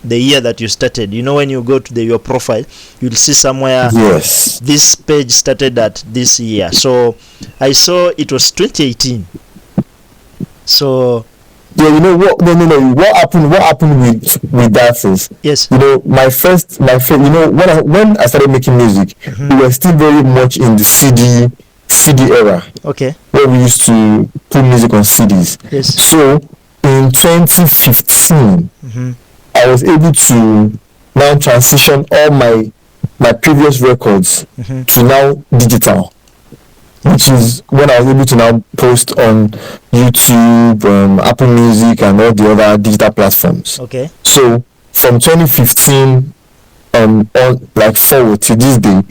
the year that you started. When you go to your profile, you'll see somewhere, yes, this page started at this year. So I saw it was 2018. So yeah, what? No. What happened with that is, yes, my first, when I started making music, we were still very much in the CD era. Okay. Where we used to put music on CDs. Yes. So in 2015, I was able to now transition all my previous records to now digital. which is when I was able to now post on YouTube, Apple Music, and all the other digital platforms. Okay. So from 2015 on like forward to this day,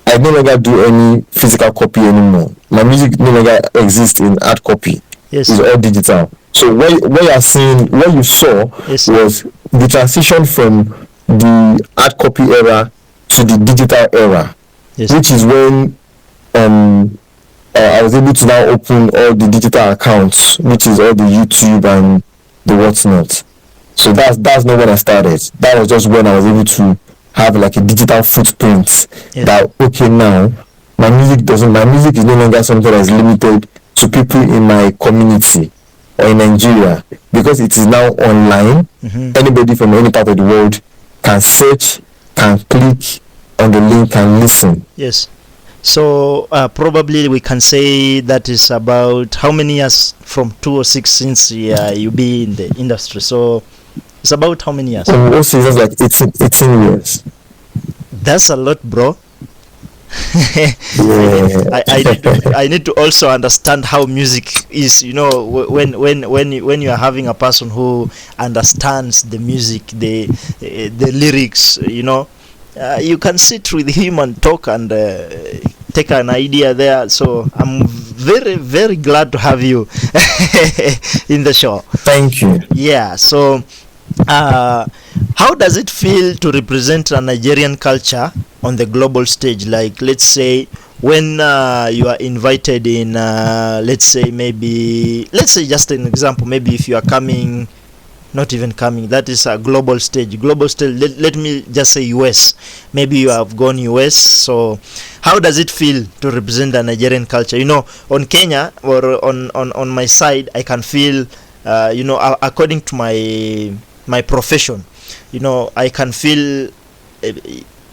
I no longer do any physical copy anymore. My music no longer exists in hard copy. Yes. It's all digital. So what you saw Yes. was the transition from the hard copy era to the digital era, Yes. which is when I was able to now open all the digital accounts, which is all the YouTube and the whatnot. So that's not when I started. That was just when I was able to have like a digital footprint. Yes. That okay, now my music is no longer something that is limited to people in my community or in Nigeria, because it is now online. Anybody from any part of the world can search, can click on the link and listen. Yes. So probably we can say that is about how many years from 2006 since you be in the industry. So it's about how many years? Also, it's like 18 years. That's a lot, bro. Yeah. I need to also understand how music is. You know, when you are having a person who understands the music, the lyrics. You know, you can sit with him and talk and take an idea there. So I'm very, very glad to have you in the show. Thank you. Yeah. So how does it feel to represent a Nigerian culture on the global stage? Like, let's say when you are invited in, let's say just an example, maybe if you are coming, not even coming, that is a global stage. Let me just say US. Maybe you have gone US. So how does it feel to represent the Nigerian culture? You know, on Kenya or on my side, I can feel, you know, according to my profession, you know, I can feel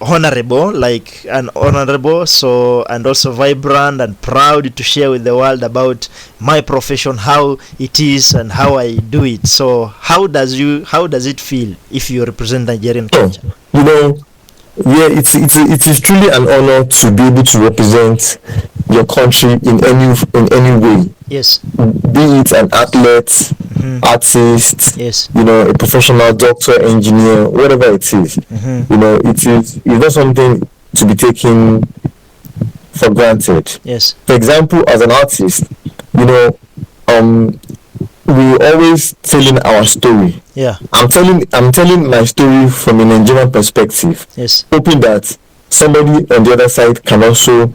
honorable, like an honorable, so, and also vibrant and proud to share with the world about my profession, how it is and how I do it. So how does it feel if you represent Nigerian culture? You know, yeah, it is truly an honor to be able to represent your country in any way. Yes. Be it an athlete, artist, Yes. you know, a professional doctor, engineer, whatever it is. You know, it's not something to be taken for granted. Yes. For example, as an artist, you know, we always telling our story. Yeah. I'm telling my story from a Nigerian perspective. Yes. Hoping that somebody on the other side can also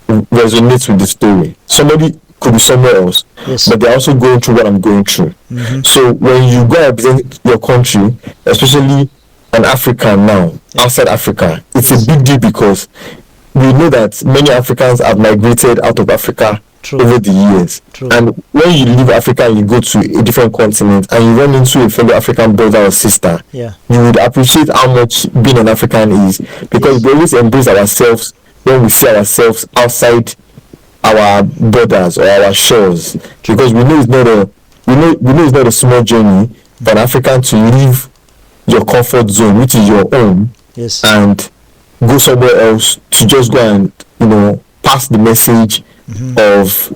resonate with the story. Somebody could be somewhere else, Yes. but they're also going through what I'm going through. So when you go and represent your country, especially an African now, outside Africa, it's a big deal, because we know that many Africans have migrated out of Africa over the years. And when you leave Africa and you go to a different continent and you run into a fellow African brother or sister, you would appreciate how much being an African is, because we always embrace ourselves when we see ourselves outside our borders or our shores, because we know it's not a small journey for an African to leave your comfort zone, which is your own, and go somewhere else to just go and, you know, pass the message of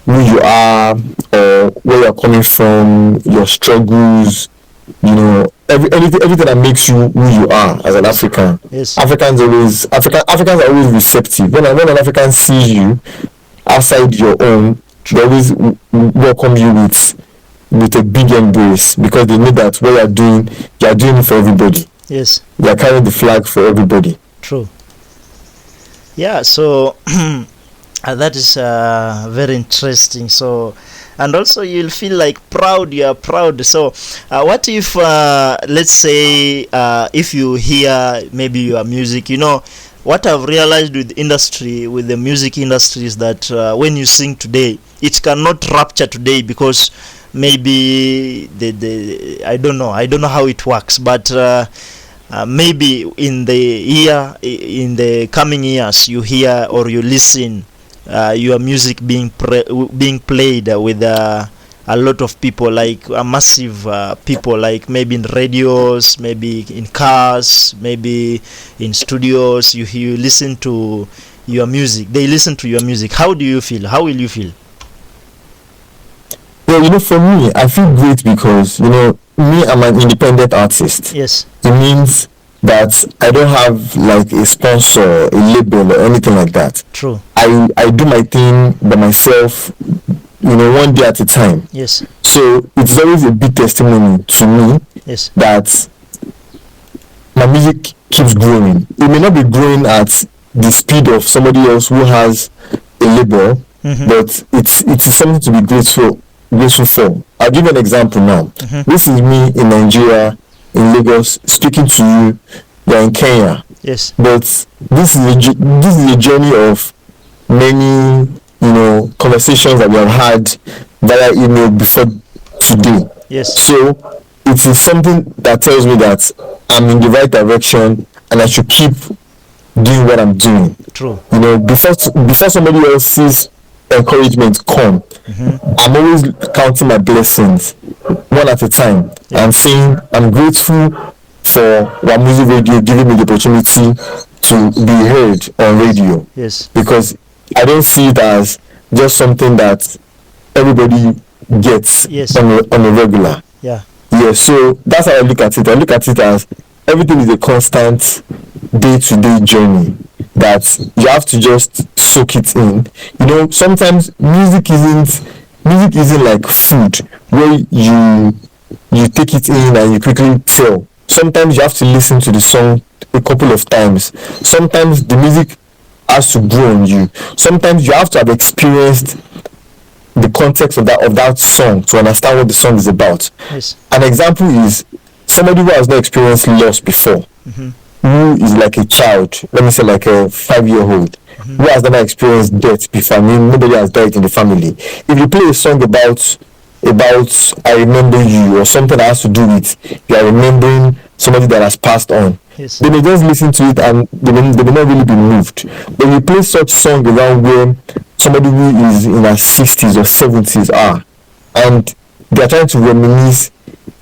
who you are or where you're coming from, your struggles, you know, everything that makes you who you are as an African. Africans are always receptive. When an African sees you outside your own, they always welcome you with a big embrace, because they know that what you are doing it for everybody. Yes. They are carrying the flag for everybody. True. Yeah, so that is very interesting. So, and also you'll feel like you are proud. So what if let's say if you hear maybe your music, you know, what I've realized with the music industry is that when you sing today, it cannot rapture today, because maybe I don't know how it works, but maybe in the coming years you hear or you listen your music being played with a lot of people, like a massive people, like maybe in radios, maybe in cars, maybe in studios. You listen to your music, they listen to your music, how do you feel? How will you feel? Well, for me, I feel great because, me, I'm an independent artist. Yes. It means that I don't have like a sponsor, a label, or anything like that. True. I do my thing by myself, one day at a time. Yes. So it's always a big testimony to me. Yes. That my music keeps growing. It may not be growing at the speed of somebody else who has a label, but it's something to be grateful for. I'll give you an example now. This is me in Nigeria, in Lagos, speaking to you. You're in Kenya. Yes. But this is a journey of many, conversations that we have had via email before today. Yes. So it is something that tells me that I'm in the right direction and I should keep doing what I'm doing. True. Before somebody else's encouragement come, I'm always counting my blessings one at a time. Yeah. I'm saying I'm grateful for One Music Radio giving me the opportunity to be heard on radio. Yes. Because I don't see it as just something that everybody gets Yes. on a regular. Yeah. Yeah, so that's how I look at it. I look at it as everything is a constant day-to-day journey that you have to just soak it in. Sometimes music isn't like food where you take it in and you quickly tell. Sometimes you have to listen to the song a couple of times. Sometimes the music has to grow on you. Sometimes you have to have experienced the context of that song to understand what the song is about. Yes. An example is somebody who has not experienced loss before, who is like a child, let me say like a 5-year-old, who has never experienced death before. I mean, nobody has died in the family. If you play a song about I remember you, or something that has to do with you are remembering somebody that has passed on, Yes. they may just listen to it and they may not really be moved. But you play such song around where somebody who is in their 60s or 70s are, and they are trying to reminisce,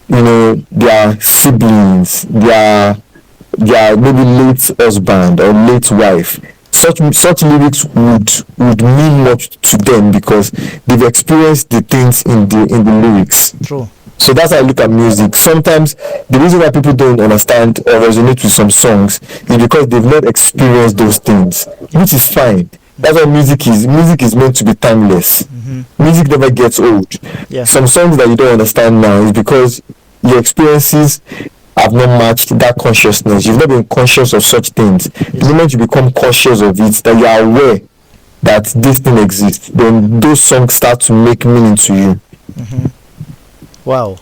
their siblings, their maybe late husband or late wife. Such lyrics would mean much to them because they've experienced the things in the lyrics. True. So that's how I look at music. Sometimes the reason why people don't understand or resonate with some songs is because they've not experienced those things, which is fine. That's what music is. Music is meant to be timeless. Music never gets old. Yeah. Some songs that you don't understand now is because your experiences have not matched that consciousness. You've not been conscious of such things. The moment you become conscious of it, that you are aware that this thing exists, then those songs start to make meaning to you. Wow.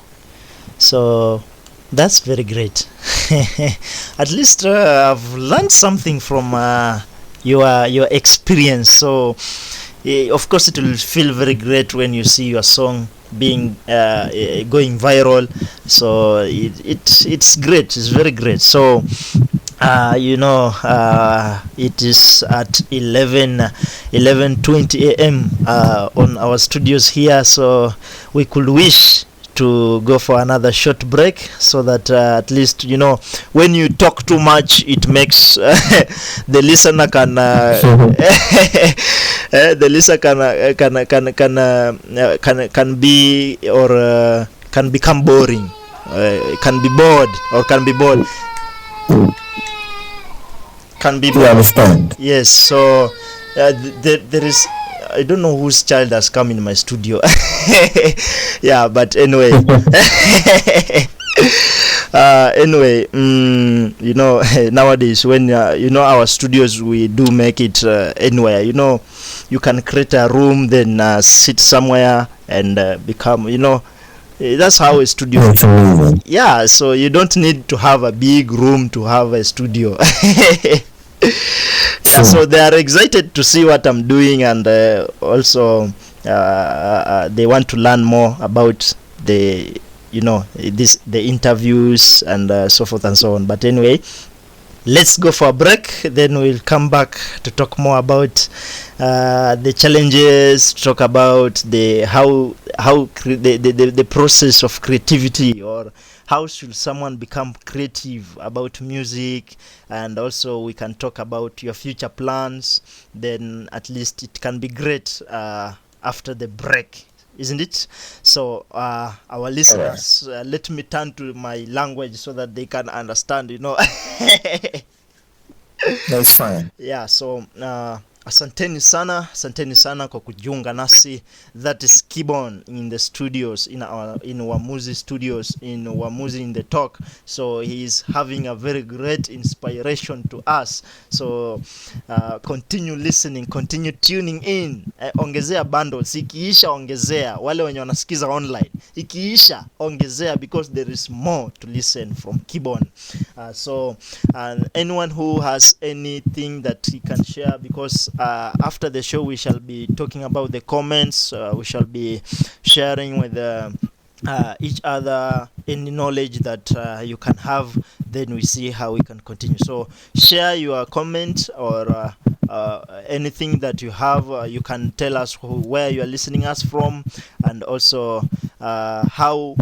So that's very great. At least I've learned something from your experience. So of course it will feel very great when you see your song being going viral. So it's great. It's very great. So it is at 11:20 a.m. On our studios here. So we could wish to go for another short break so that at least when you talk too much it makes the listener can the listener can be or can become boring, can be bored or can be bored. Can be bored. You understand? Yes. So there is, I don't know whose child has come in my studio. Yeah, but anyway. Nowadays when our studios, we do make it anywhere. You can create a room, then sit somewhere and become, that's how a studio is. Yeah, so you don't need to have a big room to have a studio. Yeah, so they are excited to see what I'm doing, and also they want to learn more about the interviews and so forth and so on. But anyway, let's go for a break, then we'll come back to talk more about the challenges, talk about the process of creativity, or how should someone become creative about music, and also we can talk about your future plans. Then at least it can be great after the break, isn't it? So our listeners, let me turn to my language so that they can understand, That's fine. Yeah, so asanteni sana kwa kujiunga nasi. That is Keybone in the studios, in Wamuzi studios, in Wamuzi in the talk. So he is having a very great inspiration to us. So continue listening, continue tuning in. Ongezea bundles, ikiisha ongezea. Wale wenye wanasikiza online, ikiisha ongezea, because there is more to listen from Keybone. So anyone who has anything that he can share, because after the show we shall be talking about the comments, we shall be sharing with each other any knowledge that you can have, then we see how we can continue. So share your comment or anything that you have. You can tell us where you are listening us from, and also how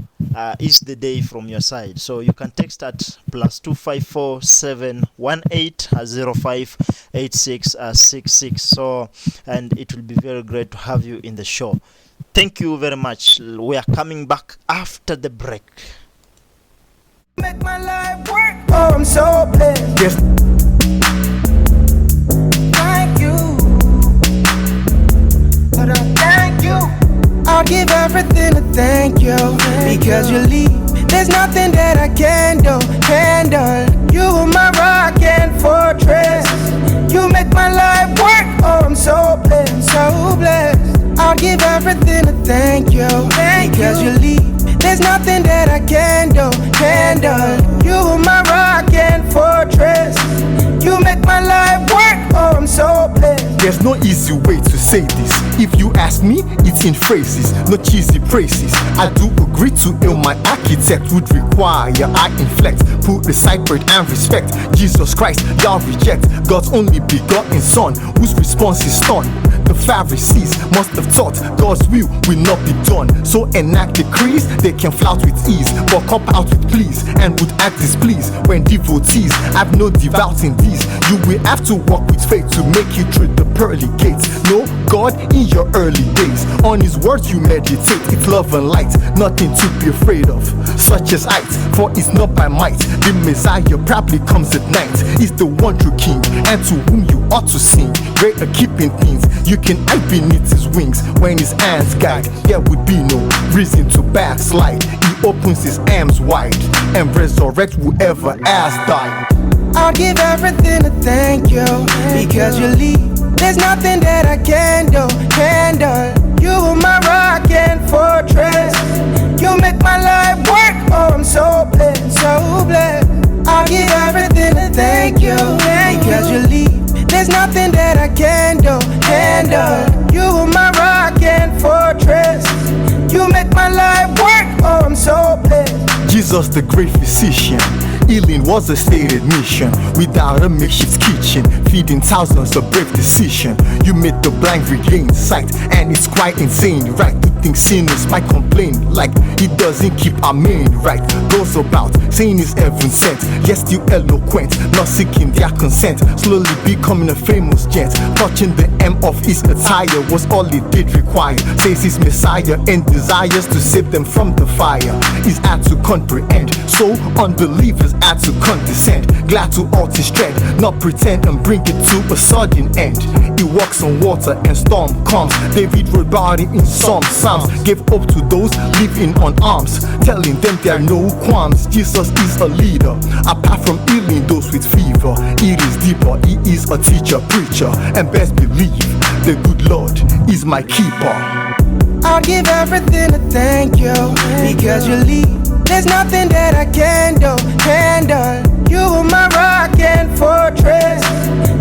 is the day from your side. So you can text at +254 718 058666. So, and it will be very great to have you in the show. Thank you very much. We are coming back after the break. Make my life work. Oh, I'm so blessed. Yes. Thank you. But thank you. I'll give everything to thank you. Because you leave. There's nothing that I can do. Handle. You are my rock and fortress. You make my life work. Oh, I'm so blessed. So blessed. I'll give everything to thank you. Because you leave. There's nothing that I can do. Handle. You are my rock and fortress. You make my life work. Oh, I'm so blessed. There's no easy way to say this. If you ask me, it's in phrases, no cheesy praises. I do agree to ill my architect would require I inflect. Put aside pride and respect. Jesus Christ, y'all reject God's only begotten Son, whose response is stunned. The Pharisees must have thought God's will not be done. So enact decrees, they can flout with ease, but cop out with please, and would act displeased when devotees have no devout in these. You will have to walk with faith to make it through the pearly gates. No God in your early days. On his words you meditate, it's love and light, nothing to be afraid of, such as height, for it's not by might. The Messiah probably comes at night. He's the one true king, and to whom you ought to sing. Great at keeping things, you can hide beneath his wings. When his hands guide, there would be no reason to backslide. He opens his arms wide and resurrects whoever has died. I'll give everything to thank you. Because you leave. There's nothing that I can do. Handle. You are my rock and fortress. You make my life work. Oh, I'm so blessed. So blessed. I'll give everything to thank you. Because you leave. There's nothing that I can do. Handle. You are my rock and fortress. You make my life work. Oh, I'm so blessed. Jesus the great physician, healing was a stated mission. Without a makeshift kitchen, feeding thousands a brave decision. You made the blind regain sight, and it's quite insane, right? To think sinners might complain like he doesn't keep our main right. Goes about saying he's heaven sent, yet still eloquent, not seeking their consent. Slowly becoming a famous gent, touching the hem of his attire was all he did require. Says he's Messiah and desires to save them from the fire. He's hard to comprehend, so unbelievers had to condescend. Glad to halt his tread, not pretend and bring it to a sudden end. He walks on water and storm comes. David wrote about it in some psalms. Gave hope to those living on alms, telling them there are no qualms. Jesus is a leader, apart from healing those with fever. It is deeper, he is a teacher, preacher, and best believe the good Lord is my keeper. I'll give everything to thank you. Because you leave. There's nothing that I can do. Handle. You are my rock and fortress.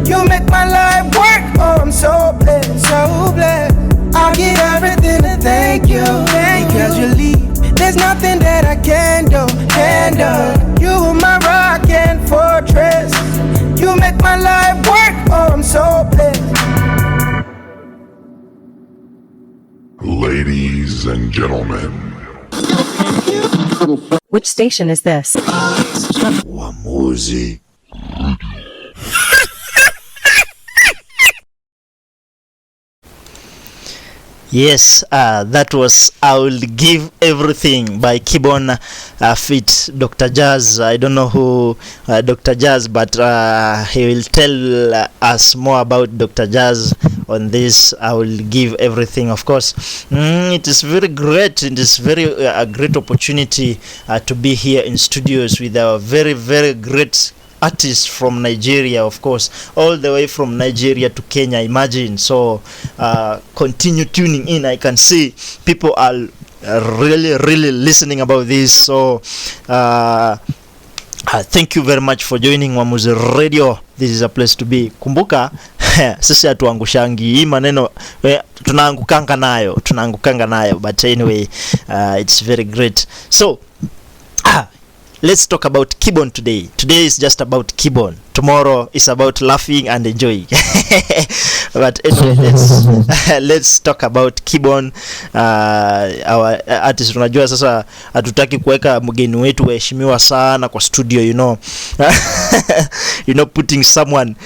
You make my life work. Oh, I'm so blessed. So blessed. I'll give everything to thank you. Because you leave. There's nothing that I can do. Handle. You are my rock and fortress. You make my life work. Oh, I'm so blessed. Ladies and gentlemen. Which station is this? Wamuzi. Yes, that was I Will Give Everything by Keybone feat Dr. Jazz. I don't know who Dr. Jazz, but he will tell us more about Dr. Jazz on this I Will Give Everything. Of course, it is very great. It is very a great opportunity to be here in studios with our very, very great artists from Nigeria, of course, all the way from Nigeria to Kenya. Imagine. So continue tuning in. I can see people are really listening about this. So thank you very much for joining Wamuzi Radio. This is a place to be. Kumbuka sisi hatuangushangi hii maneno, tunaangukanga nayo, but anyway, it's very great. So let's talk about Keybone today. Today is just about Keybone. Tomorrow is about laughing and enjoying. But anyway, let's talk about Keybone. Our artist, unajua sasa hatutaki kuweka mgeni wetu waheshimiwa sana kwa studio, you know. You know, putting someone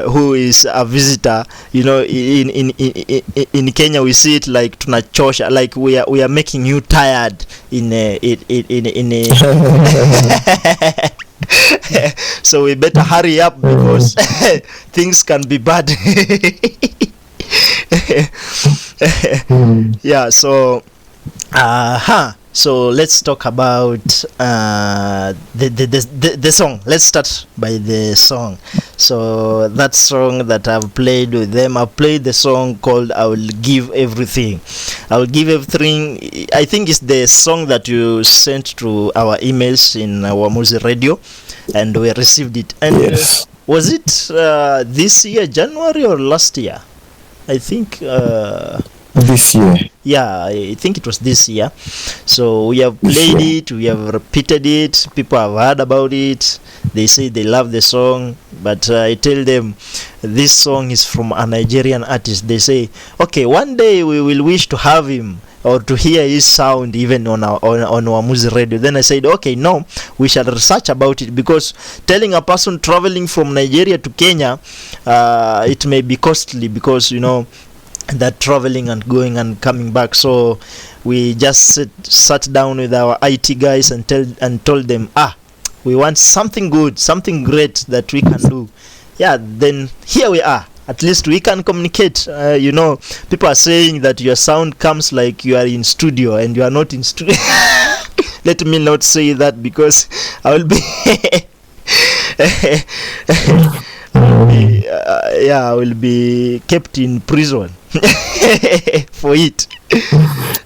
who is a visitor, you know, in Kenya we see it like tunachosha, like we are making you tired in so we better hurry up because things can be bad. Yeah, so so let's talk about the song. Let's start by the song. So that song that I've played with them, I played the song called I Will Give Everything. I Will Give Everything, I think it's the song that you sent to our emails in our Wamuzi Radio, and we received it. And Yes. was it this year, January, or last year? I think This year. yeah, I think it was this year. So we have played it, we have repeated it, people have heard about it, they say they love the song. But I tell them this song is from a Nigerian artist. They say, okay, one day we will wish to have him or to hear his sound even on Wamuzi Radio. Then I said, okay, no, we shall research about it, because telling a person traveling from Nigeria to Kenya, it may be costly, because you know that traveling and going and coming back. So we just sat down with our IT guys and told them, we want something good, something great that we can do. Yeah, then here we are. At least we can communicate. You know, people are saying that your sound comes like you are in studio, and you are not in studio. Let me not say that, because I will be I will be kept in prison for it.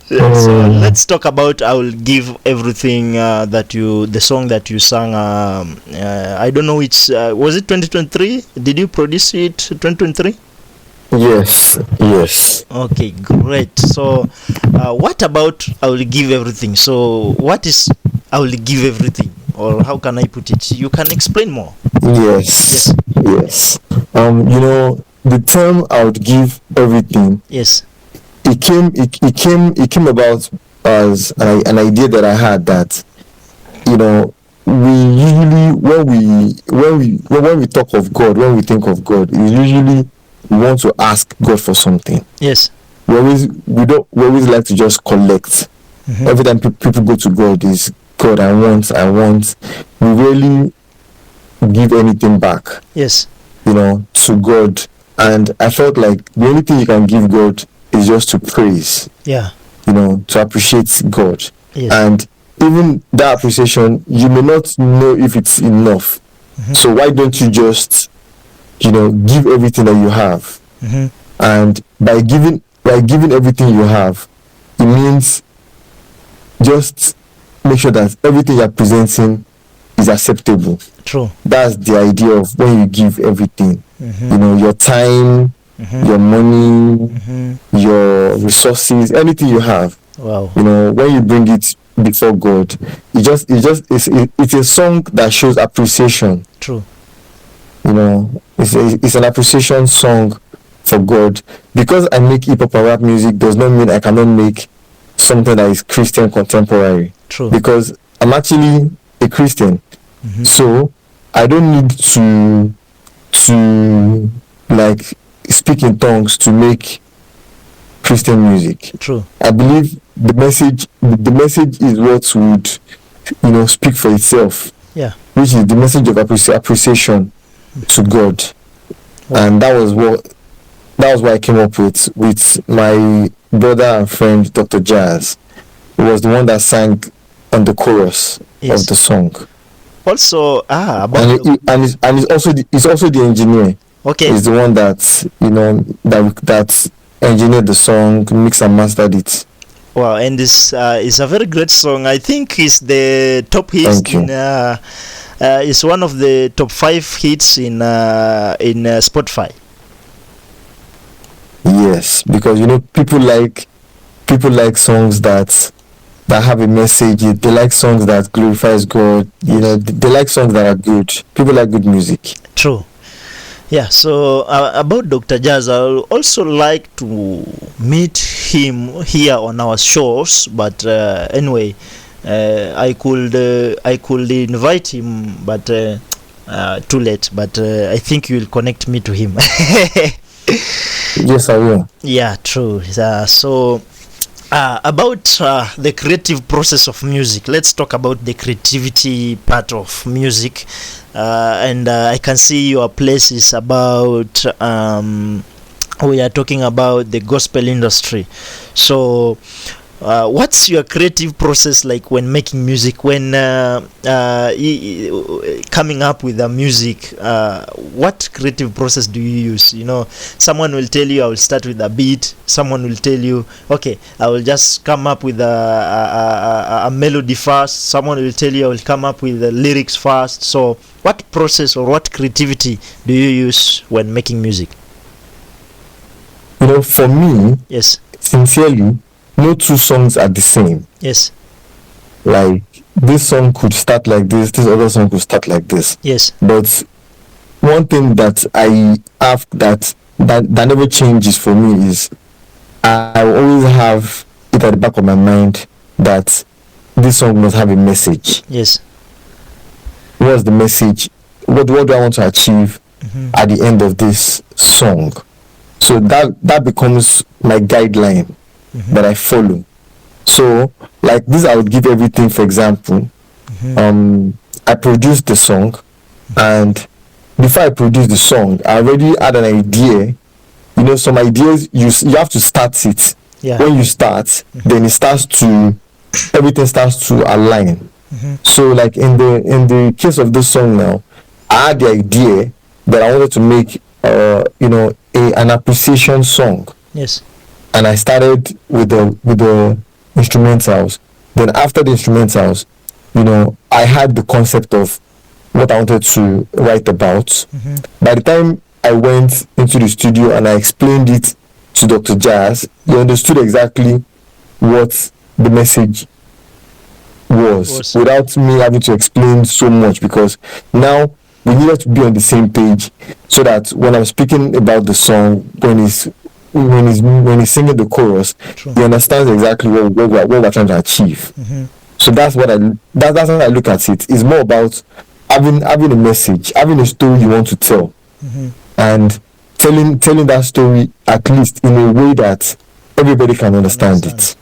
So let's talk about I Will Give Everything, the song that you sang. I don't know which, was it 2023? Did you produce it 2023? Yes. Okay, great. So what about I Will Give Everything? So what is I Will Give Everything, or how can I put it? You can explain more. Yes. You know, the term I would give everything. Yes. It came about as an idea that I had, that, you know, we usually when we talk of God, when we think of God, we usually want to ask God for something. Yes. We always like to just collect. Mm-hmm. Every time people go to God, is God, I want. We rarely give anything back. Yes. You know, to God. And I felt like the only thing you can give God is just to praise. Yeah. You know, to appreciate God. Yes. And even that appreciation, you may not know if it's enough. Mm-hmm. So why don't you just, you know, give everything that you have? Mm-hmm. And by giving everything you have, it means just make sure that everything you're presenting is acceptable. True. That's the idea of when you give everything. Mm-hmm. You know, your time, Mm-hmm. your money, Mm-hmm. your resources, anything you have. Wow. You know, when you bring it before God, it's a song that shows appreciation. True. You know, it's an appreciation song for God. Because I make hip hop and rap music does not mean I cannot make something that is Christian contemporary. True. because I'm actually a Christian. So I don't need to like speak in tongues to make Christian music. True. I believe the message is what would speak for itself, Yeah. which is the message of appreciation to God. And that was what I came up with my brother and friend Dr. Jazz, who was the one that sang on the chorus Yes. of the song. Also, about And he's also the engineer. okay. He's the one that that engineered the song, mixed and mastered it. Wow, and this is a very great song. I think it's the top hit Thank you. in it's one of the top 5 hits in Spotify. Yes, because people like songs that have a message. They like songs that glorifies God. They like songs that are good. People like good music. True. Yeah, so about Dr. Jazz, I would also like to meet him here on our shows, but anyway, I could invite him, but too late. But I think you will connect me to him. Yes, I will. Yeah, true. So about the creative process of music, let's talk about the creativity part of music. And I can see your place is about we are talking about the gospel industry. So what's your creative process like when making music, when coming up with the music? What creative process do you use? Someone will tell you I will start with a beat, someone will tell you okay, I will just come up with a melody first, someone will tell you I will come up with the lyrics first. So what process or what creativity do you use when making music? For me, Yes. sincerely, no two songs are the same. Yes. Like this song could start like this other song could start like this. Yes. But one thing that I have that never changes for me is I always have it at the back of my mind that this song must have a message. Yes. What's the message? What do I want to achieve at the end of this song? So that becomes my guideline that I follow. So like this, I would give everything. For example, I produced the song, and before I produced the song, I already had an idea. Some ideas you have to start it. Yeah. When you start, then everything starts to align. So like in the case of this song now, I had the idea that I wanted to make an appreciation song. Yes. And I started with the instrumentals. Then after the instrumentals, I had the concept of what I wanted to write about. By the time I went into the studio and I explained it to Dr. Jazz, he understood exactly what the message was without me having to explain so much, because now we needed to be on the same page so that when I'm speaking about the song, when he's singing the chorus, he understands exactly what we're trying to achieve. So that's how I look at it. It's more about having a message, having a story you want to tell, and telling that story at least in a way that everybody can understand it.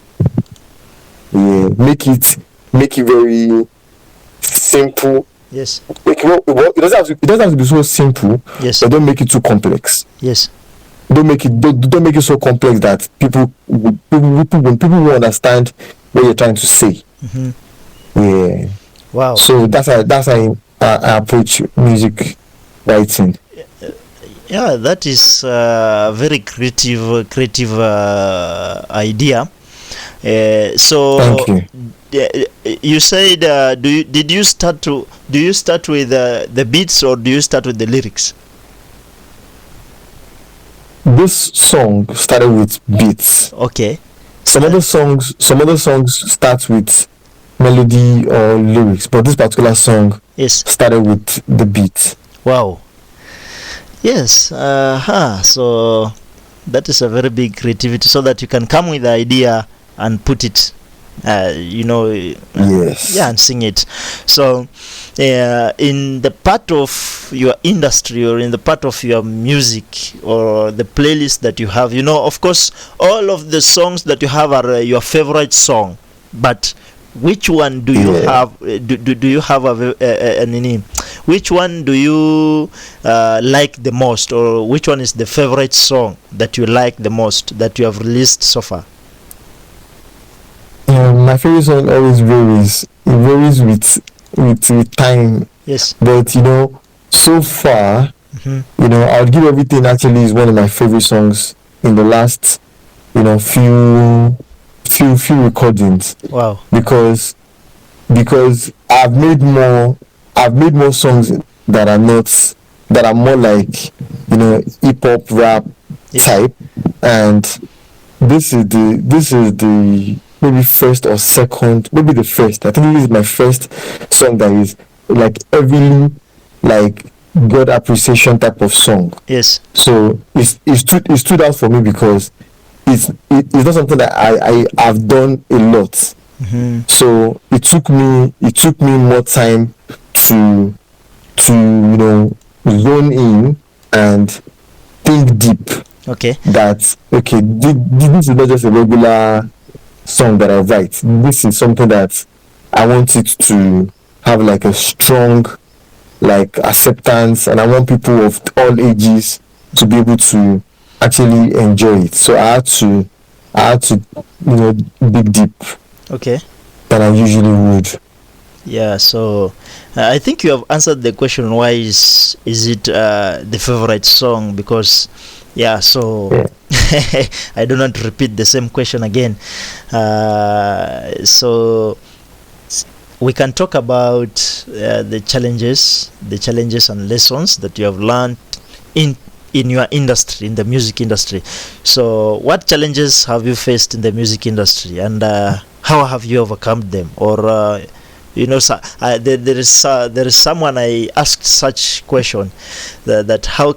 Yeah, make it very simple. Yes. It doesn't have to be so simple. Yes. But don't make it too complex. Yes. Don't make it so complex that people will understand what you're trying to say. Yeah. Wow. So that's how I approach music writing. Yeah, that is a very creative idea. So Thank you. You said do you start with the beats, or do you start with the lyrics? This song started with beats. Okay. Some other songs start with melody or lyrics, but this particular song started with the beat. Wow. Yes. So that is a very big creativity, so that you can come with the idea and put it Yes. yeah, and sing it. So in the part of your industry, or in the part of your music, or the playlist that you have, of course all of the songs that you have are your favorite song, but which one do you have, do you have a nini? Which one do you like the most, or which one is the favorite song that you like the most that you have released so far? My favorite song always varies. It varies with time. Yes. But so far, I'll give everything actually is one of my favorite songs in the last, few recordings. Wow. Because I've made more songs that are more like hip hop rap type, and this is the maybe first or second, maybe the first. I think this is my first song that is like heavily like God appreciation type of song. Yes. So it stood out for me because it's not something that I've done a lot. So it took me more time to zone in and think deep. Okay. That this is not just a regular song that I write. This is something that I want it to have like a strong like acceptance, and I want people of all ages to be able to actually enjoy it. So I had to dig deep. Okay. Than I usually would. Yeah, so I think you have answered the question, why is it the favorite song, because so I do not repeat the same question again. So we can talk about the challenges and lessons that you have learned in your industry, in the music industry. So what challenges have you faced in the music industry, and how have you overcome them? Or there is someone I asked such question that how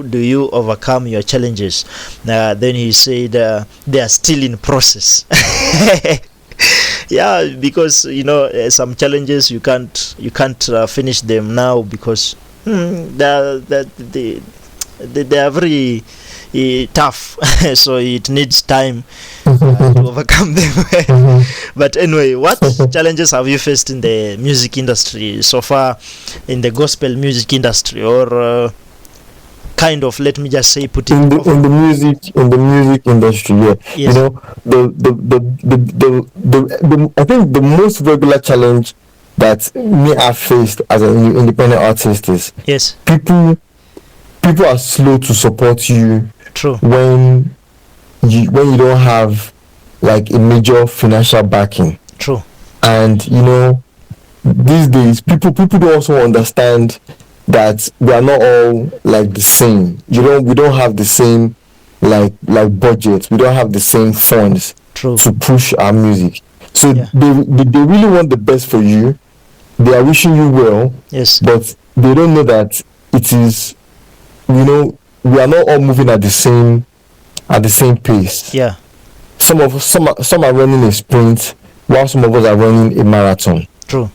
do you overcome your challenges? Then he said they are still in process. Yeah, because some challenges you can't finish them now because they are very tough. So it needs time to overcome them. But anyway, what challenges have you faced in the music industry so far, in the gospel music industry, or kind of, let me just say, put it in the music industry? Yes. The I think the most regular challenge that me I faced as an independent artist is yes, people are slow to support you. True. When you don't have like a major financial backing. True. And these days people don't also understand that we are not all like the same. We don't have the same like budget. We don't have the same funds. True. To push our music. So they really want the best for you. They are wishing you well. Yes. But they don't know that it is, we are not all moving at the same pace. Yeah. Some are running a sprint, while some of us are running a marathon. True.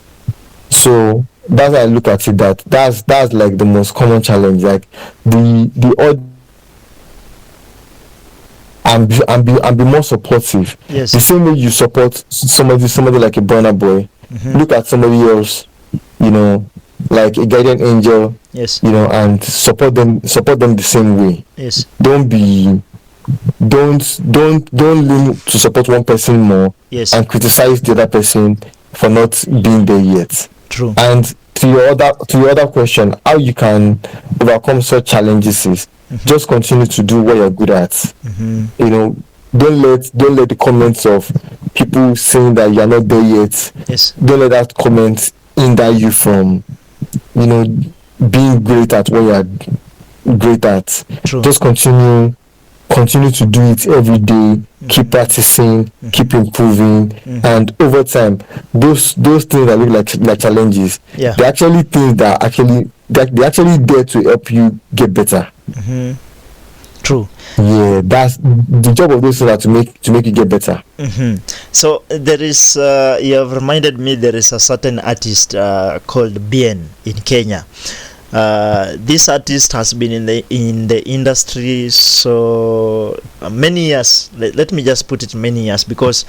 So that's how I look at it. That's like the most common challenge. Like the odd and be more supportive. Yes. The same way you support somebody like a Burna Boy. Look at somebody else, like a guardian angel. Yes. And support them the same way. Yes. Don't lean to support one person more. Yes. And criticize the other person for not being there yet. True. And to your other question, how you can overcome such challenges is just continue to do what you're good at. Don't let the comments of people saying that you're not there yet. Yes. Don't let that comment hinder you from being great at what you're great at. True. Just continue to do it every day. Keep practicing, keep improving, and over time, those things that look like challenges, they're actually things that they're actually there to help you get better. True. Yeah, that's the job of those things are to make you get better. So there is, you have reminded me, there is a certain artist called Bien in Kenya. This artist has been in the industry so many years. Let me just put it many years, because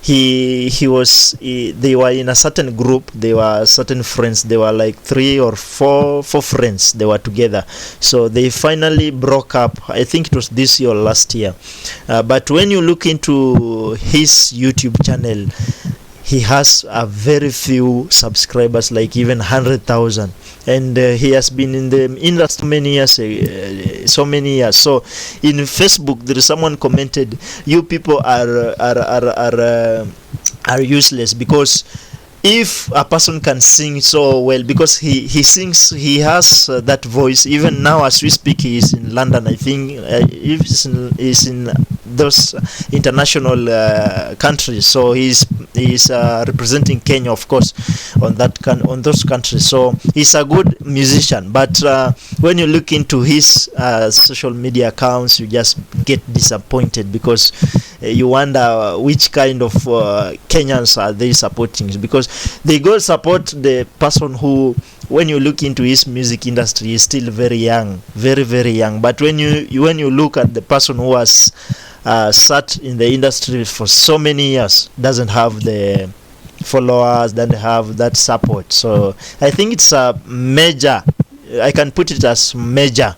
they were in a certain group. They were certain friends. They were like three or four friends. They were together. So they finally broke up. I think it was this year or last year. But when you look into his YouTube channel, he has a very few subscribers, like even 100,000, and he has been in the industry many years, so many years. So in Facebook, there is someone commented, "You people are useless, because if a person can sing so well, because he sings, he has that voice. Even now as we speak, he is in London, I think. He's in those international countries, so he's representing Kenya, of course, on those countries. So he's a good musician, but when you look into his social media accounts, you just get disappointed, because you wonder which kind of Kenyans are they supporting, because they go support the person who, when you look into his music industry, is still very young, very very young. But when you look at the person who has sat in the industry for so many years, doesn't have the followers, doesn't have that support. So I think it's a major, I can put it as major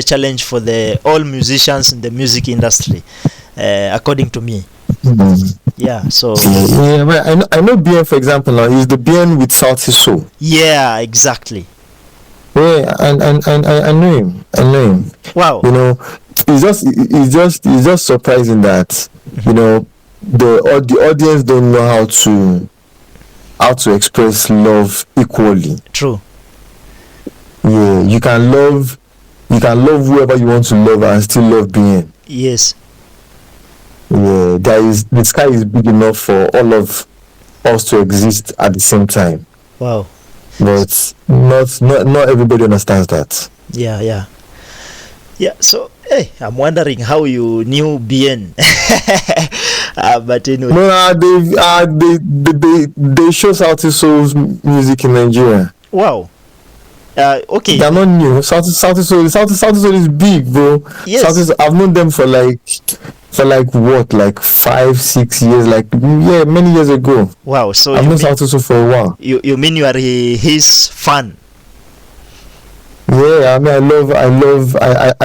challenge for all musicians in the music industry, according to me. Yeah, so Yeah, but I know Bien, for example. Now he's the Bien with Salty Soul. yeah, exactly. Yeah, and I know him. I know him. Wow. You know, it's just surprising that, you know, the audience don't know how to express love equally. True. Yeah, you can love whoever you want to love and still love Bien. Yes. Yeah, the sky is big enough for all of us to exist at the same time. Wow. But not everybody understands that. Yeah. So hey, I'm wondering how you knew Bien. But anyway. No, they show Salty Soul's music in Nigeria. Wow. Okay. They're not new. Salty Soul is big, bro. Yes. Salty Soul, I've known them for like 5-6 years, many years ago. Wow. So I've known Salty Soul for a while. You mean you are his fan? Yeah, I mean, I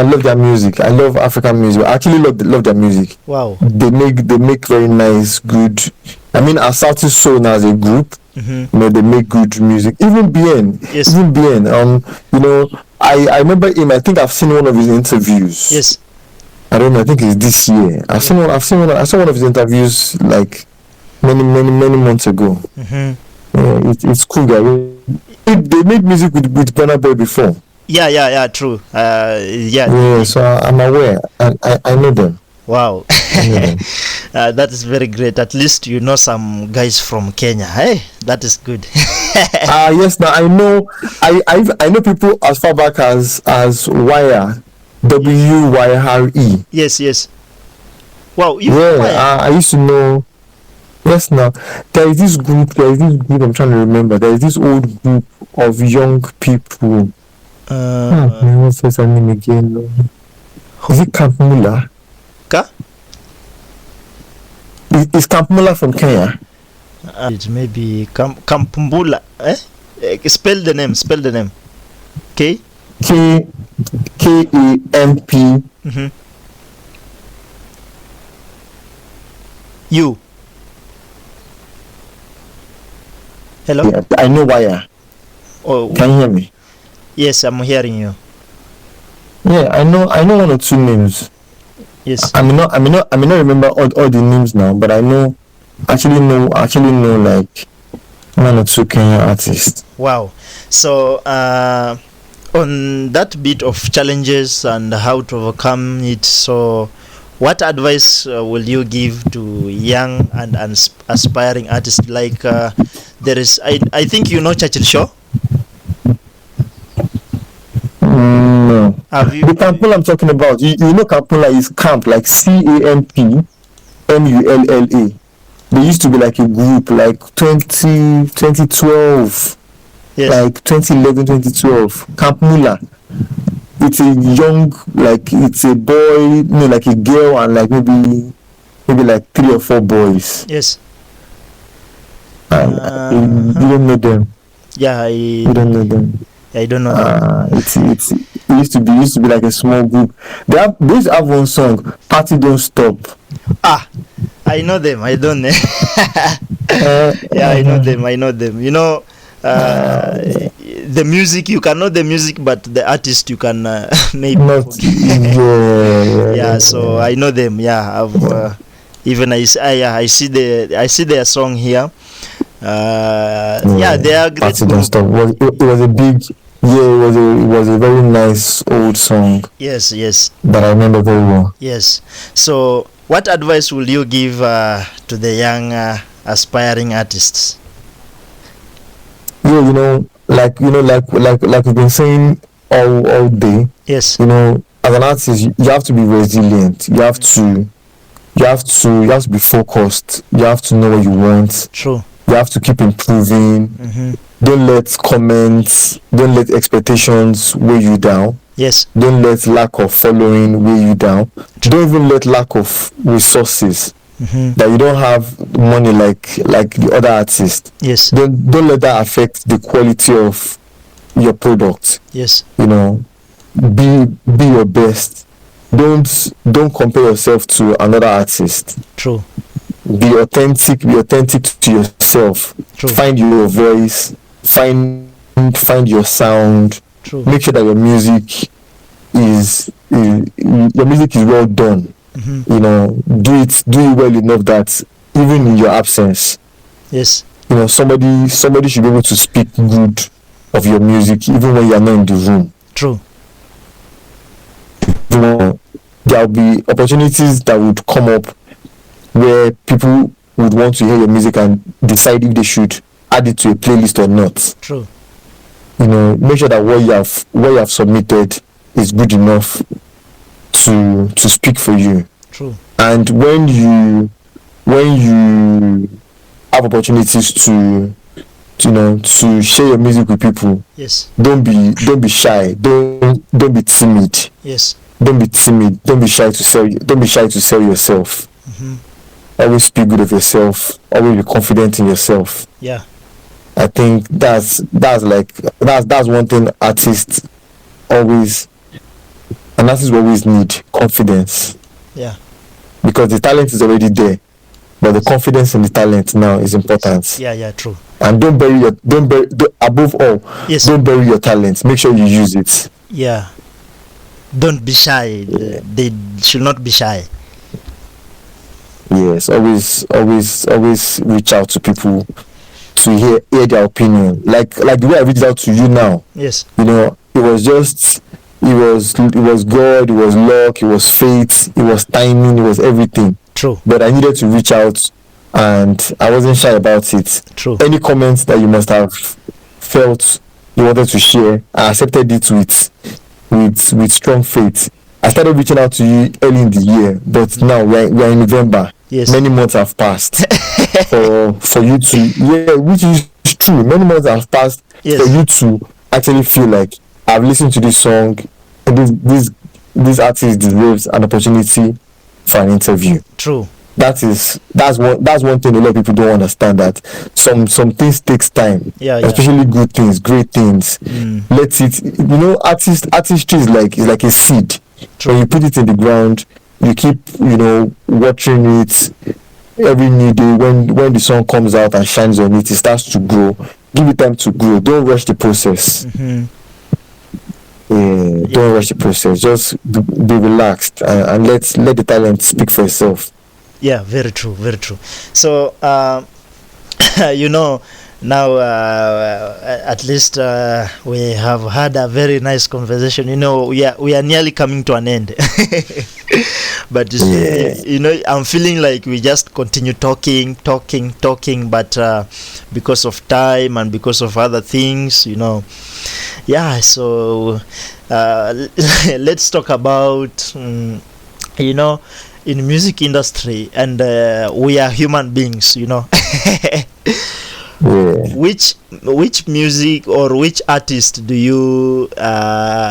love their music. I love African music. I actually love their music. Wow. They make very nice, good. I mean, as Salty Soul now as a group, you know, they make good music. Even Bien, Yes. you know, I remember him. I think I've seen one of his interviews. Yes. I don't know. I think it's this year. I saw one of his interviews like many months ago. Yeah, it's cool, guy. They made music with Burna Boy before. Yeah. True. Yeah, so I'm aware. I know them. Wow. That is very great. At least you know some guys from Kenya. Hey, that is good. Yes. Now I know. I know people as far back as Wire, WYRE. Yes. Wow. I used to know. Yes. Now there is this group. I'm trying to remember. There is this old group of young people. What's his name again? Is it Camp Mula? Ka? Is Camp Mula from Kenya? It may be Kampumbula. Spell the name. K? KAMP. U. Hello? Yeah, I know Wire. Oh, Can you hear me? yes, I'm hearing you. Yeah, I know one or two names. Yes. I may not remember all the names now, but I actually know like one or two Kenyan artists. Wow. So on that bit of challenges and how to overcome it, so what advice will you give to young and aspiring artists? Like there is, I think you know Churchill Show. No. Have you? The Campula I'm talking about, you know Campula is camp, like CAMPMULLA. They used to be like a group, like 2012, Yes. like 2011, 2012. Camp Mula. It's a young, like it's a boy, like a girl, and like maybe like 3 or 4 boys. Yes. And you don't know them. Yeah, You don't know them. I don't know. That. It used to be like a small group. They used to have one song, "Party Don't Stop." I know them. I don't know. Yeah, I know them. You know, the music, you can know the music, but the artist you can maybe Not, yeah, so I know them. Yeah, I've even I see their song here. Yeah, they are great. Party Don't Stop. It was a big, it was a very nice old song. Yes. That I remember very well. Yes. So, what advice will you give to the young aspiring artists? Yeah, like we've been saying all day. Yes. As an artist, you have to be resilient. You have to be focused. You have to know what you want. True. You have to keep improving. Mm-hmm. Don't let comments, don't let expectations weigh you down. Yes. Don't let lack of following weigh you down. Don't even let lack of resources, that you don't have money like the other artists. Yes. Don't let that affect the quality of your product. Yes. Be your best. Don't compare yourself to another artist. True. Be authentic to yourself. True. Find your voice, find your sound. True. Make sure that your music is well done. Do it well enough that even in your absence, Yes. somebody should be able to speak good of your music even when you're not in the room. True. There'll be opportunities that would come up where people would want to hear your music and decide if they should add it to a playlist or not. True. Make sure that what you have submitted is good enough to speak for you. True. And when you have opportunities to share your music with people, Yes. don't be shy. Don't be timid. Yes. Don't be timid. Don't be shy to sell yourself. Always speak good of yourself. Always be confident in yourself. Yeah. I think that's one thing artists always need, confidence. Yeah. Because the talent is already there, but the confidence in the talent now is important. Yeah. True. And above all, Yes. don't bury your talent. Make sure you use it. Yeah. Don't be shy. They should not be shy. Yes, always reach out to people to hear their opinion. Like the way I reached out to you now. Yes. It was God, it was luck, it was fate, it was timing, it was everything. True. But I needed to reach out, and I wasn't shy about it. True. Any comments that you must have felt you wanted to share, I accepted it with strong faith. I started reaching out to you early in the year, but now we're in November. Yes. Many months have passed for you to, which is true. Many months have passed Yes. for you to actually feel like I've listened to this song, and this artist deserves an opportunity for an interview. True. That's one thing a lot of people don't understand, that some things takes time. Yeah. Especially good things, great things. Let it, artistry is like a seed. True. When you put it in the ground, you keep watering it every new day. When the sun comes out and shines on it, it starts to grow. Give it time to grow. Don't rush the process. Don't rush the process. Just be relaxed and let the talent speak for itself. Yeah, very true. So, now at least we have had a very nice conversation. We are nearly coming to an end. But I'm feeling like we just continue talking, but because of time and because of other things, so let's talk about you know, in music industry, and we are human beings, you know. Yeah. Which music or which artist do you have,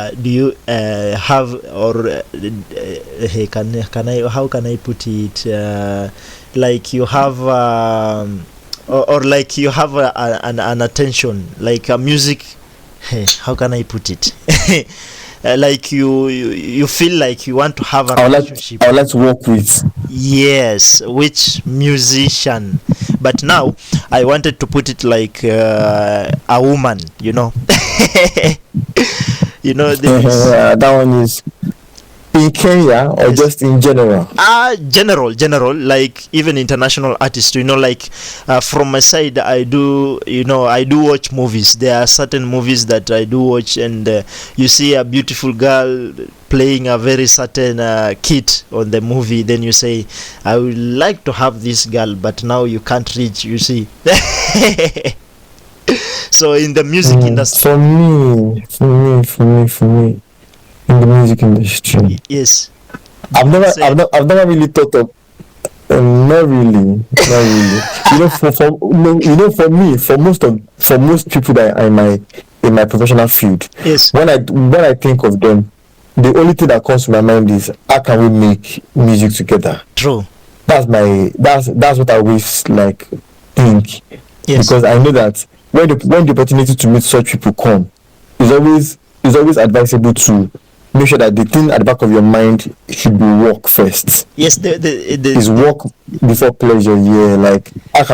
or hey, can I, how can I put it, like you have or like you have an attention, like a music, hey, how can I put it? Like you feel like you want to have a relationship. I would like to work with. Yes, which musician? But now I wanted to put it like a woman, you know. You know, That one is in Kenya or Yes. just in general. General, like even international artists, you know, like from my side, I do watch movies. There are certain movies that I do watch, and you see a beautiful girl playing a very certain kid on the movie, then you say, I would like to have this girl, but now you can't reach, you see. So in the music industry, For me, in the music industry, yes, I've never really thought of. Not really. You know, for me, for most people that are in my professional field, yes, when I think of them, the only thing that comes to my mind is how can we make music together. true, That's what I always like think, yes, because I know that when the opportunity to meet such people come, it's always advisable to make sure that the thing at the back of your mind should be work first. yes, Is work before pleasure. Yeah, like how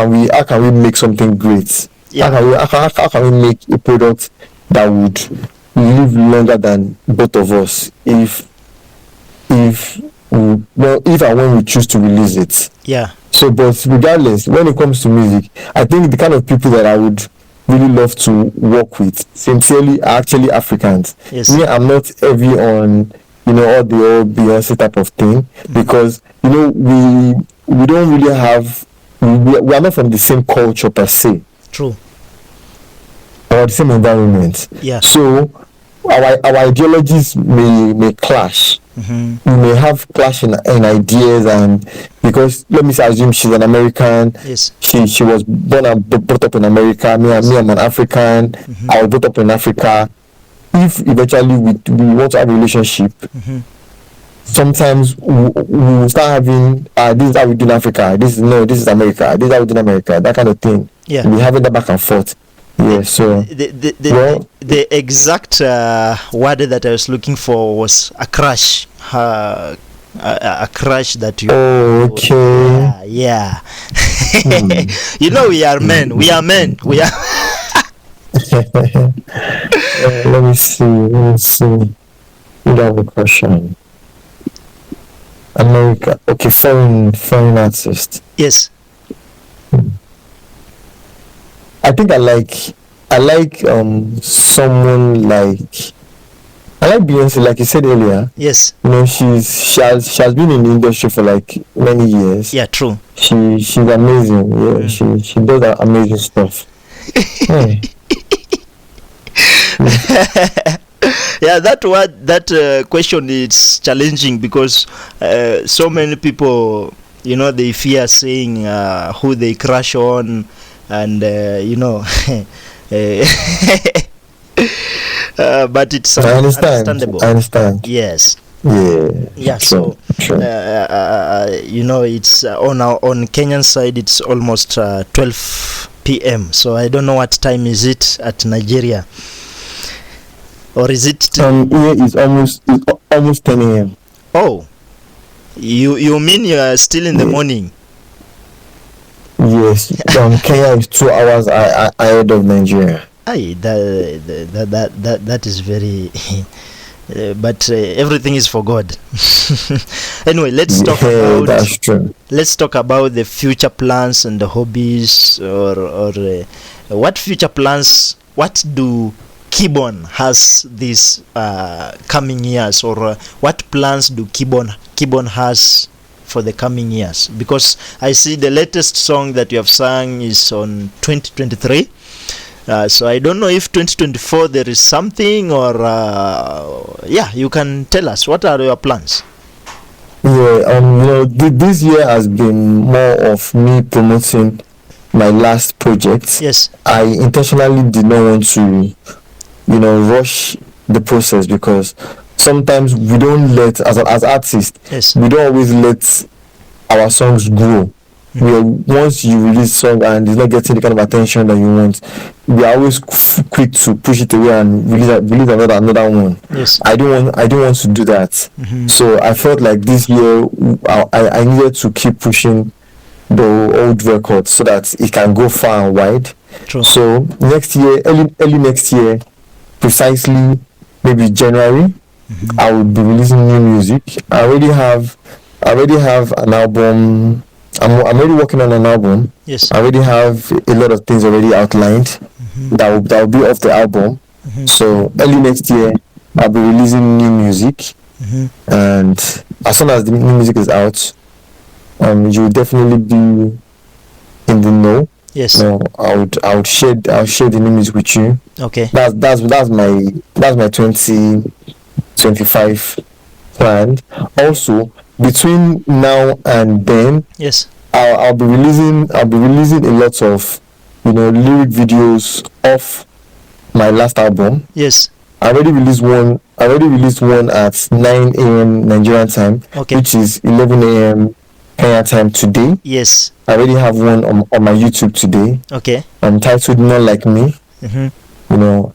can we make something great? Yeah. How can we make a product that would live longer than both of us if and when we choose to release it. yeah, So, but regardless, when it comes to music, I think the kind of people that I would really love to work with, sincerely, are actually Africans. Yes. Me, I'm not heavy on, all the old Beyonce type of thing, because, we don't really have, we are not from the same culture per se, true, or the same environment. yeah, So, our ideologies may clash. mm-hmm. We may have clash in ideas, and because let me assume she's an American, yes, she was born and brought up in America. Me, I'm an African. Mm-hmm. I was brought up in Africa. If eventually we want to have a relationship, mm-hmm. sometimes we will start having this is how we do in Africa. This is America. This is how we do in America. That kind of thing. Yeah. We having that back and forth. Yeah. So the exact word that I was looking for was a crush. A crush that you. Oh, okay. Yeah. You know, we are men. We are men. We are. Let me see. You have a question. America. Okay, foreign artist. Yes. I think I like someone like, I like Beyonce, like you said earlier. Yes. She has been in the industry for like many years. Yeah. True. She's amazing. Yeah, she does that amazing stuff. Yeah. Yeah, that question is challenging, because so many people, they fear saying who they crush on, and but it's understandable. I understand. Yes. Yeah. So Sure. it's on Kenyan side, it's almost 12 p.m. So I don't know what time is it at Nigeria, or is it Here it's almost 10 a.m. Oh, you mean you are still in the morning? Yes. Kenya is 2 hours ahead of Nigeria. Aye, that is very but everything is for God. Anyway, let's talk about the future plans and the hobbies, or what future plans, what do Keybone has this coming years, or what plans do Keybone has for the coming years? Because I see the latest song that you have sung is on 2023. So I don't know if 2024 there is something, or yeah, you can tell us what are your plans. Yeah, this year has been more of me promoting my last project. Yes. I intentionally did not want to, rush the process, because sometimes we don't let, as artists, Yes. we don't always let our songs grow. Once you release song and it's not getting the kind of attention that you want, we are always quick to push it away and release another one. Yes. I don't want to do that. So I felt like this year I needed to keep pushing the old record so that it can go far and wide. True. So next year, early next year, precisely maybe January, I will be releasing new music. I already have an album. I'm already working on an album. Yes. I already have a lot of things already outlined that will be off the album. So early next year, I'll be releasing new music, and as soon as the new music is out, you will definitely be in the know. Yes. I would share the new music with you. Okay. That's my 2025 plan. Also, between now and then, Yes. I'll be releasing a lot of lyric videos of my last album. Yes. I already released one at 9 a.m. Nigerian time, Okay. which is 11 a.m. Kenya time today. Yes. I already have one on my YouTube today. Okay. Titled "Not Like Me."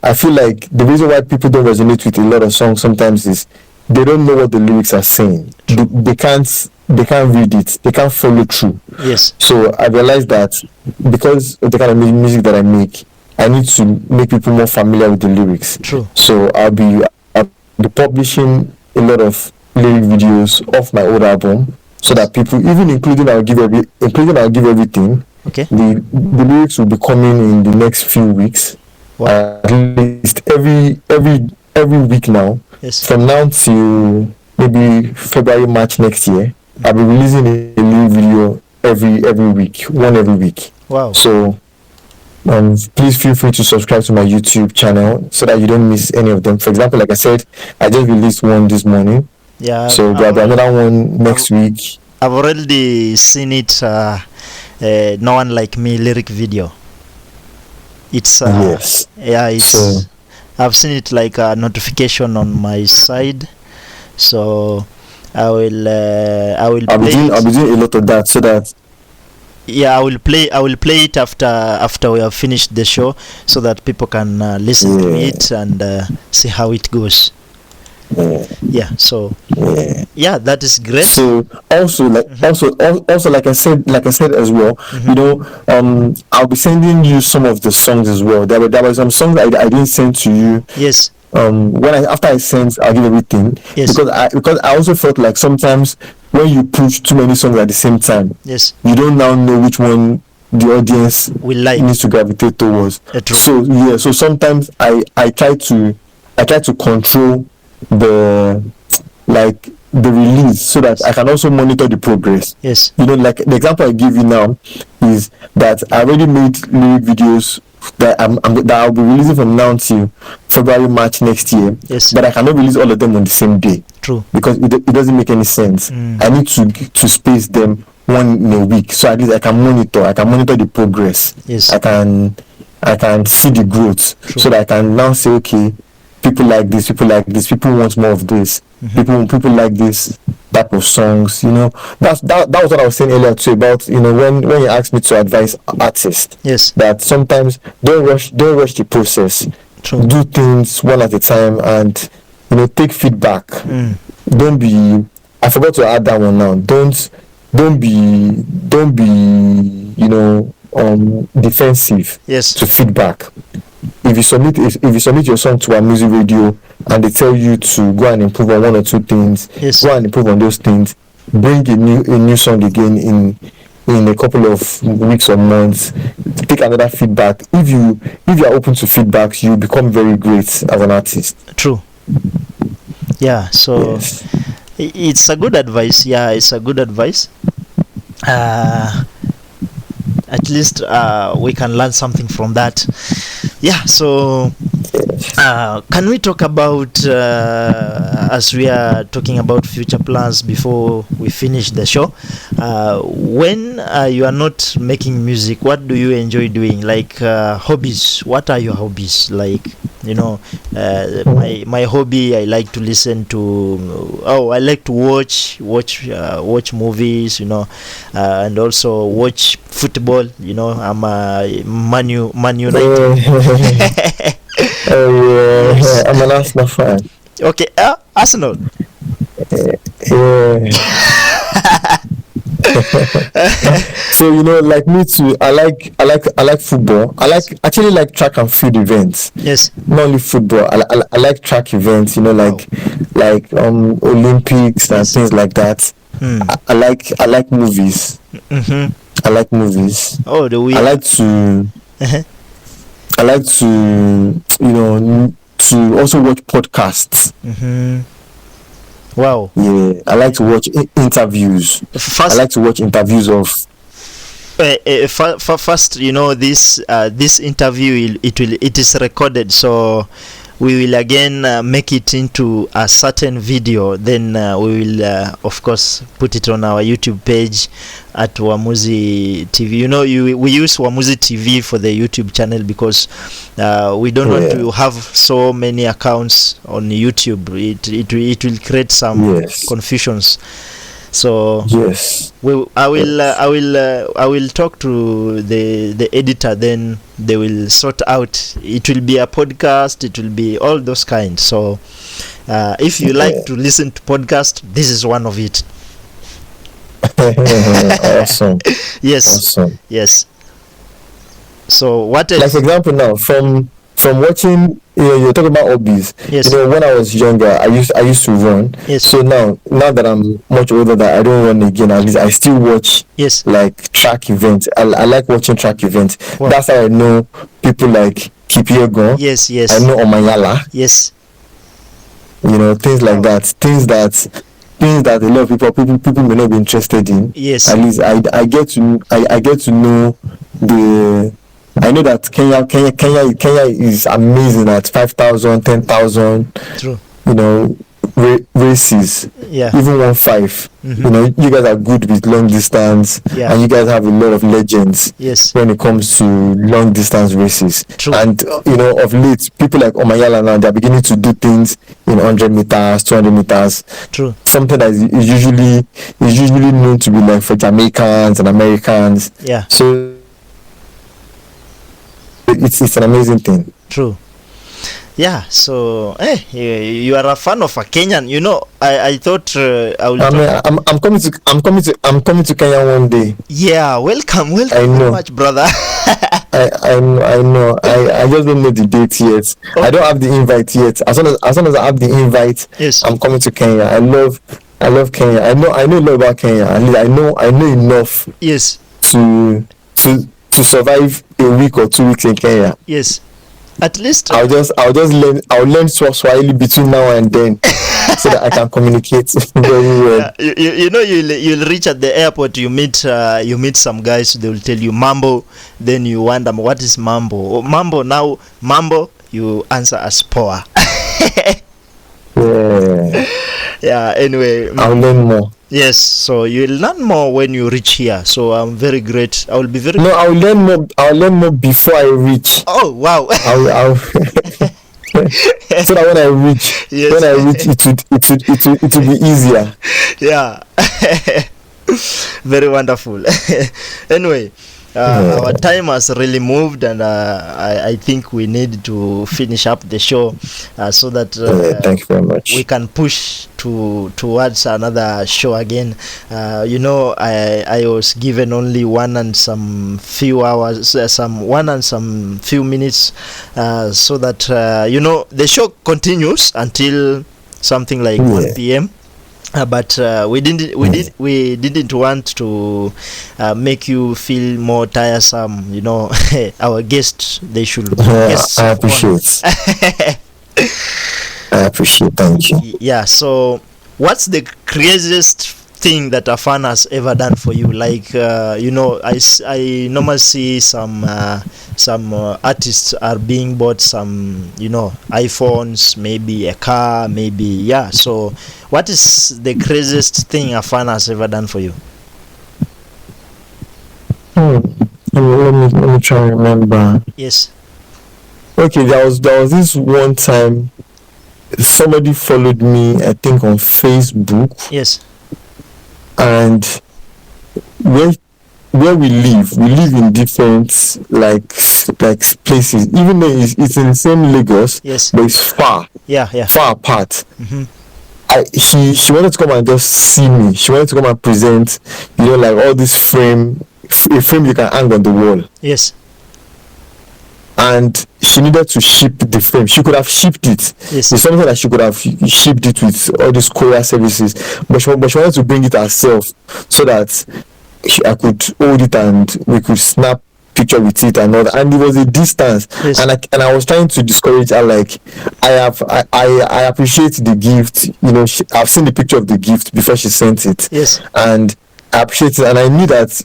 I feel like the reason why people don't resonate with a lot of songs sometimes is they don't know what the lyrics are saying. They can't read it. They can't follow through. Yes. So I realized that because of the kind of music that I make, I need to make people more familiar with the lyrics. True. So I'll be publishing a lot of lyric videos of my old album, so that people, even including I'll give everything. Okay. The lyrics will be coming in the next few weeks. Wow. At least every week now. Yes. From now till maybe February, March next year, I'll be releasing a new video every week, one every week. Wow. So please feel free to subscribe to my YouTube channel so that you don't miss any of them. For example, like I said, I just released one this morning. Yeah. So there'll be another one next week. I've already seen it. No One Like Me lyric video. It's yes. Yeah. It's. So, I've seen it like a notification on my side. So I will play I'll be doing a lot of that so that. Yeah, I will play it after we have finished the show, so that people can listen to it and see how it goes. Yeah. So yeah, that is great. So also like I said as well, I'll be sending you some of the songs as well. There were some songs I didn't send to you. Yes. After I send, I'll give everything. Yes. Because I also felt like sometimes when you push too many songs at the same time, Yes. you don't now know which one the audience will like, needs to gravitate towards. True. So sometimes I try to control the release so that I can also monitor the progress. Yes. Like the example I give you now is that I already made lyric videos that I'll be releasing from now till February, March next year. Yes. But I cannot release all of them on the same day. True. Because it doesn't make any sense. I need to space them one in a week, so at least I can monitor the progress. Yes. I can see the growth. True. So that I can now say, okay, people like this, people want more of this. People like this type of songs. That was what I was saying earlier too about when you asked me to advise artists. Yes. That sometimes don't rush the process. True. Do things one at a time and take feedback. Don't be, I forgot to add that one now. Don't be defensive. Yes. To feedback. If you submit your song to a music radio and they tell you to go and improve on one or two things, yes, go and improve on those things, bring a new song again in a couple of weeks or months, take another feedback. If you are open to feedback, you become very great as an artist. True. Yeah. So yes, it's a good advice. Yeah, it's a good advice. At least we can learn something from that. Yeah, so can we talk about, as we are talking about future plans before we finish the show, when you are not making music, what do you enjoy doing? Like hobbies, what are your hobbies? Like, you know, my hobby, I like to listen to, I like to watch movies, you know, and also watch football. You know, I'm a Man United. Oh yeah, Yes. I'm an Arsenal fan. Okay, Arsenal. Yeah. So you know, like me too. I like football. Actually like track and field events. Yes. Not only football. I like track events. You know, like Olympics and Yes. things like that. Hmm. I like movies. Mm-hmm. I like movies. Oh, the way. I like to you know to also watch podcasts. Mm-hmm. Wow. Yeah, I like to watch interviews. I First, like to watch interviews of. first, you know, this interview, it is recorded, so we will again make it into a certain video. Then we will, of course, put it on our YouTube page at Wamuzi TV. You know, we use Wamuzi TV for the YouTube channel because we don't want to have so many accounts on YouTube. It will create some confusions. So Yes. I will talk to the editor, then they will sort out. It will be a podcast, it will be all those kinds. So if you like to listen to podcast, this is one of it. Awesome. Yes. Awesome. Yes. So what Like else? for example, now from watching, you know, you're talking about hobbies. Yes. You know, when I was younger, I used to run. Yes. So now that I'm much older, that I don't run again. At least I still watch Yes. like track events. I like watching track events. Wow. That's how I know people like Keybone. Yes. Yes. I know Omayala. Yes. You know, things like that. Things that a lot of people may not be interested in. Yes. At least I get to know the. I know that Kenya is amazing at 5,000, 10,000. True. You know, races. Yeah. Even 1.5. Mhm. You know, you guys are good with long distance, Yeah. and you guys have a lot of legends Yes. when it comes to long distance races. True. And you know, of late, people like Omayala now, they're beginning to do things in 100 meters, 200 meters. True. Something that is usually known to be like for Jamaicans and Americans. Yeah. So it's an amazing thing. True. Yeah. So, you are a fan of a Kenyan. You know, I thought I will. I mean, I'm coming to Kenya one day. Yeah. Welcome. I Very know. much, brother. I know. I just don't know the date yet. I don't have the invite yet. As soon as I have the invite, Yes. I'm coming to Kenya. I love Kenya. I know a lot about Kenya. At least I know enough Yes. to survive a week or 2 weeks in Kenya. Yes. At least. I'll learn Swahili between now and then so that I can communicate very well. You know, you'll reach at the airport, you meet some guys, they will tell you mambo, then you wonder what is mambo. Mambo, you answer as poa. Yeah. Yeah, anyway. I'll learn more. Yes, so you'll learn more when you reach here. So I'm very great. I will be very. No, I'll learn more before I reach. Oh wow. I'll so that when I reach, it will be easier. Yeah. Very wonderful. Anyway, our time has really moved, and I think we need to finish up the show so that thank you very much. we can push towards another show again. You know, I was given only 1 and some few hours, some few minutes, so that you know, the show continues until something like 1 p.m. But we didn't want to make you feel more tiresome. You know, our guests, they should. I appreciate. I appreciate. Thank you. Yeah. So, what's the craziest thing that a fan has ever done for you? Like, I normally see some artists are being bought some, iPhones, maybe a car, maybe, yeah. So what is the craziest thing a fan has ever done for you? Let me try and remember. Yes. Okay, there was this one time somebody followed me, I think on Facebook. Yes. And where we live in different like places. Even though it's in the same Lagos, Yes. but it's far apart. Mm-hmm. She wanted to come and just see me. She wanted to come and present, like all this a frame you can hang on the wall. Yes. And she needed to ship the frame. She could have shipped it. Yes. It's something that she could have shipped it with all these courier services. But she wanted to bring it herself so that I could hold it and we could snap picture with it and all that. And it was a distance. Yes. And I was trying to discourage her, like, I appreciate the gift. I've seen the picture of the gift before she sent it. Yes. And I appreciate it. And I knew that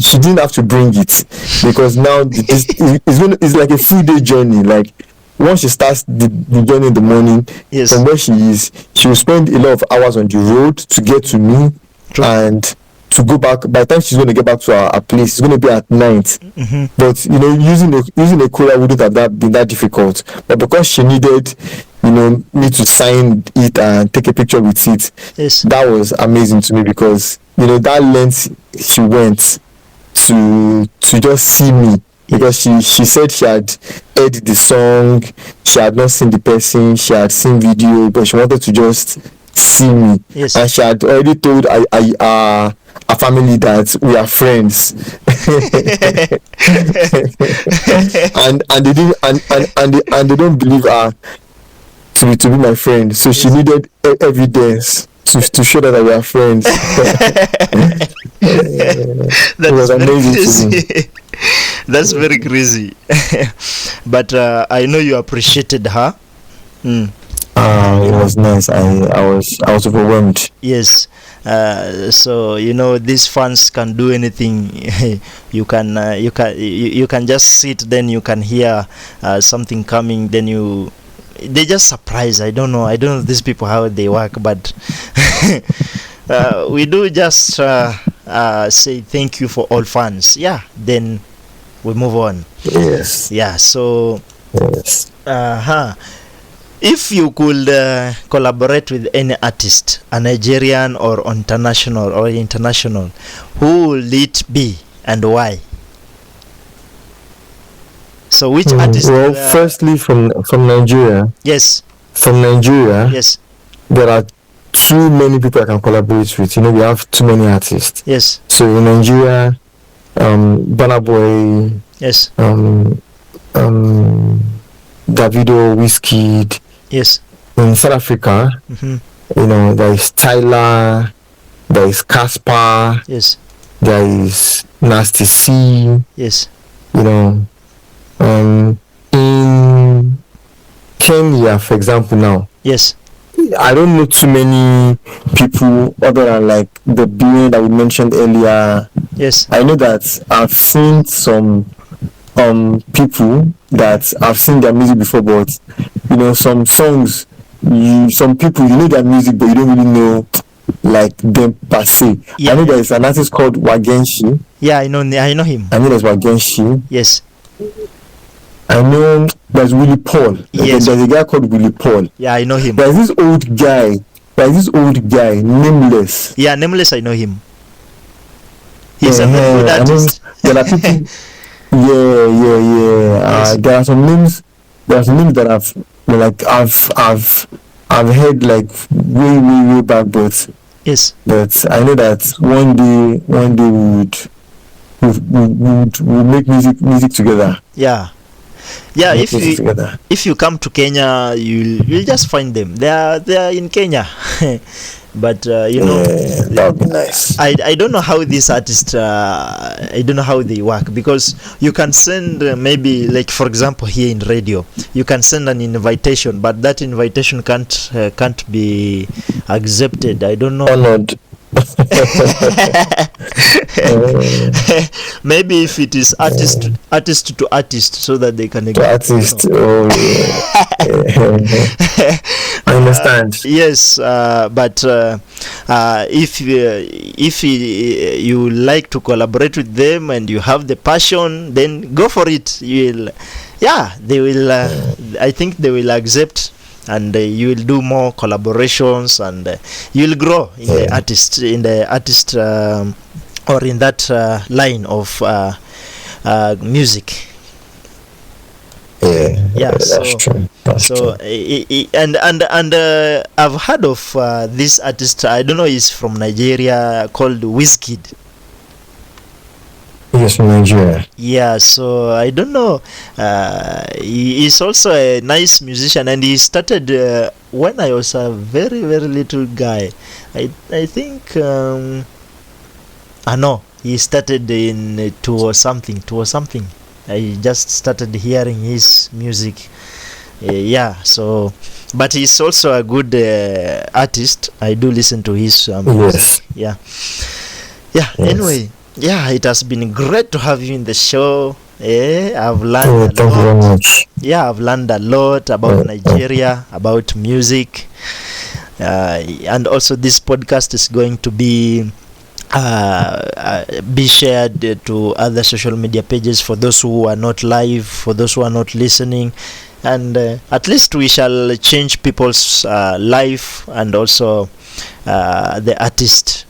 she didn't have to bring it, because now it's like a full day journey. Like, once she starts the journey in the morning, yes, from where she is, she will spend a lot of hours on the road to get to me. True. And to go back. By the time she's going to get back to her place, it's going to be at night. Mm-hmm. But using a courier wouldn't have been that difficult. But because she needed me to sign it and take a picture with it, yes, that was amazing to me, because that length she went to just see me, because she said she had heard the song, she had not seen the person, she had seen video, but she wanted to just see me. Yes. And she had already told a family that we are friends. and they don't believe her to be my friend, so she needed evidence to show that we are friends. That was very crazy. That's very crazy. But I know you appreciated her. It was nice. I was overwhelmed. Yes. So these fans can do anything. you can just sit, then you can hear something coming, then they just surprise. I don't know these people how they work, but we do just say thank you for all fans. Yeah, then we move on. Yes. Yeah. So yes. If you could collaborate with any artist, a Nigerian or international, who will it be and why? So which artist? Well, firstly from Nigeria. Yes. From Nigeria. Yes. There are too many people I can collaborate with. We have too many artists. Yes. So in Nigeria, Burna Boy. Yes. Davido, Wizkid. Yes. In South Africa, there is Tyler, there is Casper. Yes. There is Nasty C. Yes. In Kenya, for example, now. Yes. I don't know too many people other than like the being that we mentioned earlier. Yes. I know that I've seen some people that I've seen their music before, but some songs, some people their music, but you don't really know like them per se. Yeah. I know there is an artist called Wagenshi. Yeah, I know him. I know there's Wagenshi. Yes. I know there's Willie Paul. Yes. There's a guy called Willie Paul. Yeah, I know him. There's this old guy, Nameless. Yeah, Nameless, I know him. He's a very good artist. There are people. Yes. There are some names that I've heard like way back, but yes. But I know that one day we would make music together. Yeah. If you come to Kenya, you'll just find them. They are in Kenya. But that would be nice. I don't know how these artists I don't know how they work, because you can send maybe, like, for example, here in radio you can send an invitation, but that invitation can't be accepted. I don't know. Maybe if it is artist to artist, so that they can To artist. Oh, yeah. I understand. Yes, but if you like to collaborate with them and you have the passion, then go for it. They will. I think they will accept, and you will do more collaborations, and you will grow in the artist, or in that line of music. That's true. That's So true. and I've heard of this artist. I don't know, he's from Nigeria, called Wizkid. Yes, from Nigeria. Yeah, so I don't know. He is also a nice musician, and he started when I was a very very little guy. I think I know he started in two or something. I just started hearing his music. So, but he's also a good artist. I do listen to his music. Yes. Yes. Anyway, it has been great to have you in the show. I've learned a Thank you very lot. much. I've learned a lot about Nigeria, about music, and also this podcast is going to be shared to other social media pages for those who are not live, for those who are not listening, and at least we shall change people's life, and also the artist,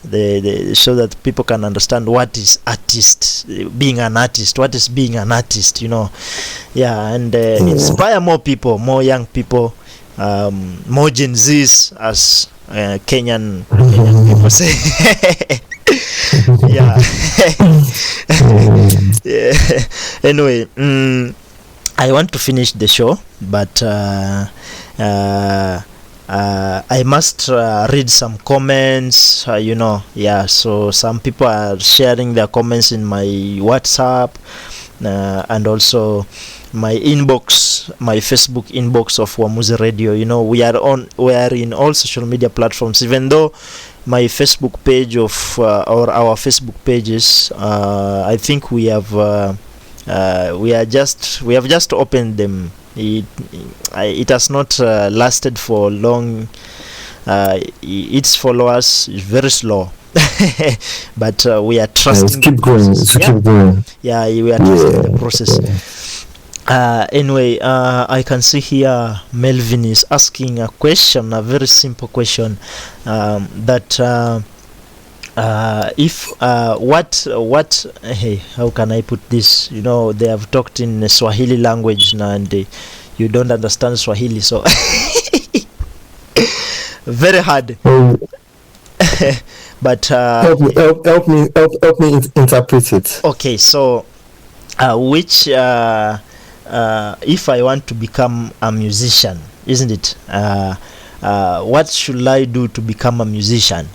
so that people can understand what is being an artist, and inspire more people, more young people, more Gen Zs, as Kenyan people say. Anyway, I want to finish the show, but I must read some comments. So some people are sharing their comments in my WhatsApp, and also my inbox, my Facebook inbox of Wamuzi Radio. We are in all social media platforms, even though my Facebook page or our Facebook pages, I think we have just opened them. It has not lasted for long. Its followers is very slow. But we are trusting. Keep going. Keep going. We are trusting the process. Anyway, I can see here Melvin is asking a question, a very simple question, that how can I put this? They have talked in Swahili language now, and you don't understand Swahili, so very hard. But help me interpret it. Okay, so which if I want to become a musician, isn't it? What should I do to become a musician?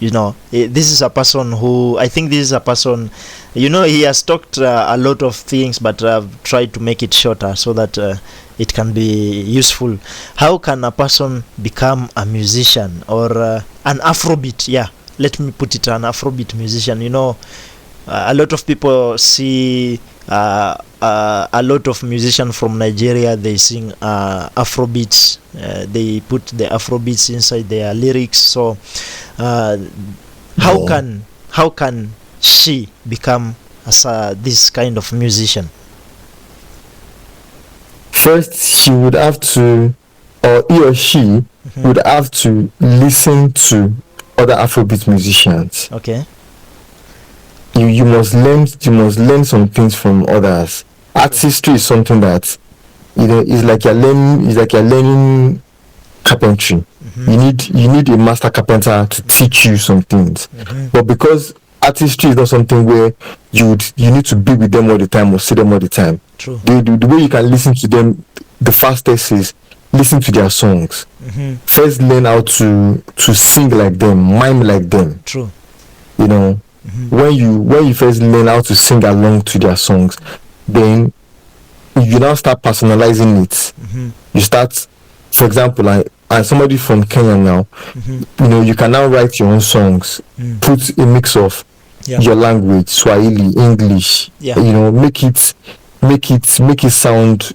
This is a person who, I think this is a person, he has talked a lot of things, but I've tried to make it shorter so that it can be useful. How can a person become a musician, or an Afrobeat? Let me put it, an Afrobeat musician. A lot of people see a lot of musicians from Nigeria, they sing Afrobeats. They put the Afrobeats inside their lyrics. So how can she become this kind of musician? First, she would have to, or he or she would have to listen to other Afrobeat musicians. Okay. You must learn some things from others. Artistry is something that is like you're learning carpentry. You need a master carpenter to teach you some things. But because artistry is not something where you need to be with them all the time or see them all the time. True. The way you can listen to them the fastest is listen to their songs. First, learn how to sing like them, mime like them. True. When you first learn how to sing along to their songs, then you now start personalizing it. You start, for example, as somebody from Kenya now, you can now write your own songs, put a mix of your language, Swahili, English, make it sound,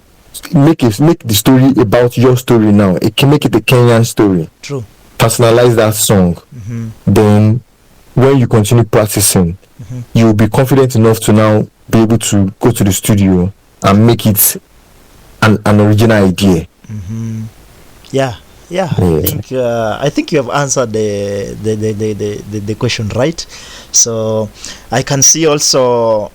make the story about your story now. It can make it a Kenyan story. True. Personalize that song. Then when you continue practicing, you'll be confident enough to now be able to go to the studio and make it an original idea. I think you have answered the question right. So I can see also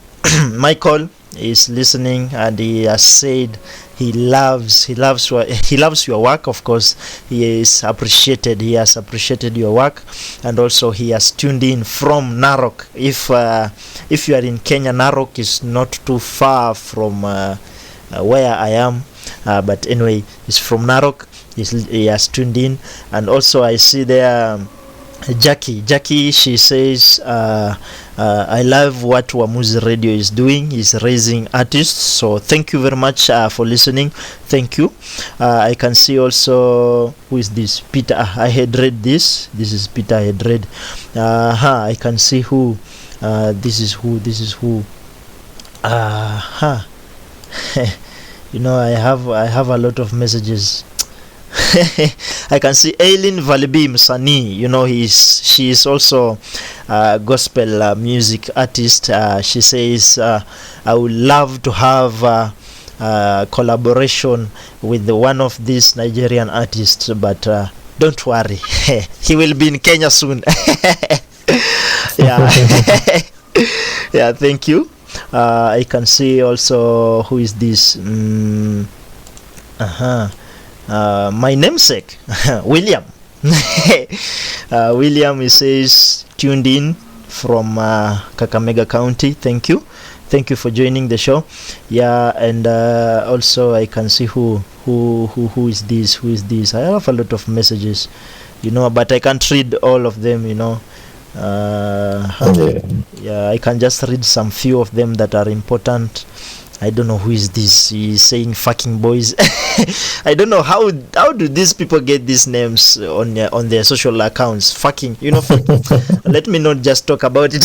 Michael is listening, and he has said he loves your work. Of course, he has appreciated your work, and also he has tuned in from Narok. If you are in Kenya, Narok is not too far from where I am, but anyway, it's from Narok. He has tuned in. And also I see there Jackie, she says I love what Wamuzi Radio is doing. He's raising artists, so thank you very much for listening. Thank you. I can see also, who is this? Peter. I had read this is Peter. I had read. I can see who this is who I have a lot of messages. I can see Aileen Valibi Msani. She is also a gospel music artist. She says I would love to have collaboration with one of these Nigerian artists, but don't worry, he will be in Kenya soon. Yeah, thank you. I can see also, who is this? My namesake, William. William, he says tuned in from Kakamega County. Thank you for joining the show. And also I can see who is this. I have a lot of messages, but I can't read all of them. I can just read some few of them that are important. I don't know who is this. He's saying fucking boys. I don't know how do these people get these names on their social accounts. Fucking, let me not just talk about it.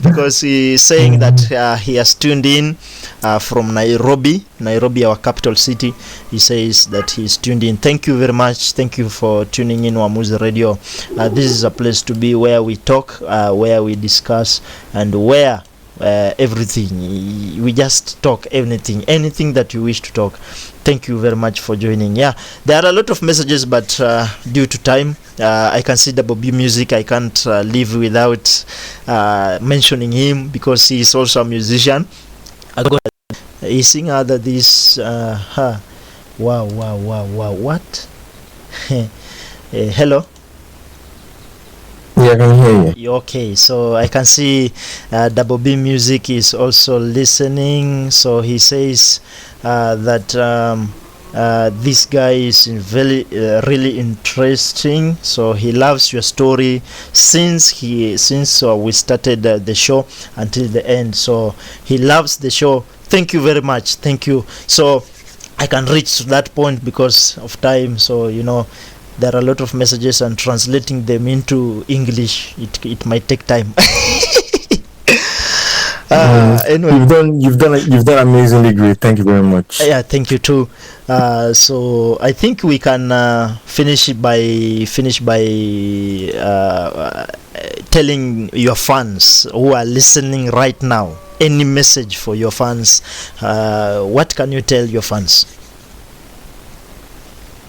Because he's saying that he has tuned in from Nairobi, our capital city. He says that he's tuned in. Thank you very much. Thank you for tuning in Wamuzi Radio. This is a place to be, where we talk, where we discuss, and where everything, we just talk anything that you wish to talk. Thank you very much for joining. There are a lot of messages, but due to time, I can see Double B Music. I can't live without mentioning him, because he is also a musician. He sing other this wow, what? Hello. Yeah, I can hear you. Okay, so I can see Double B Music is also listening. So he says that this guy is really interesting. So he loves your story since we started the show until the end. So he loves the show. Thank you very much. Thank you. So I can reach to that point because of time. So there are a lot of messages, and translating them into English, it might take time. Anyway, you've done amazingly great. Thank you very much. Yeah, thank you too. So I think we can finish by telling your fans who are listening right now, any message for your fans. What can you tell your fans?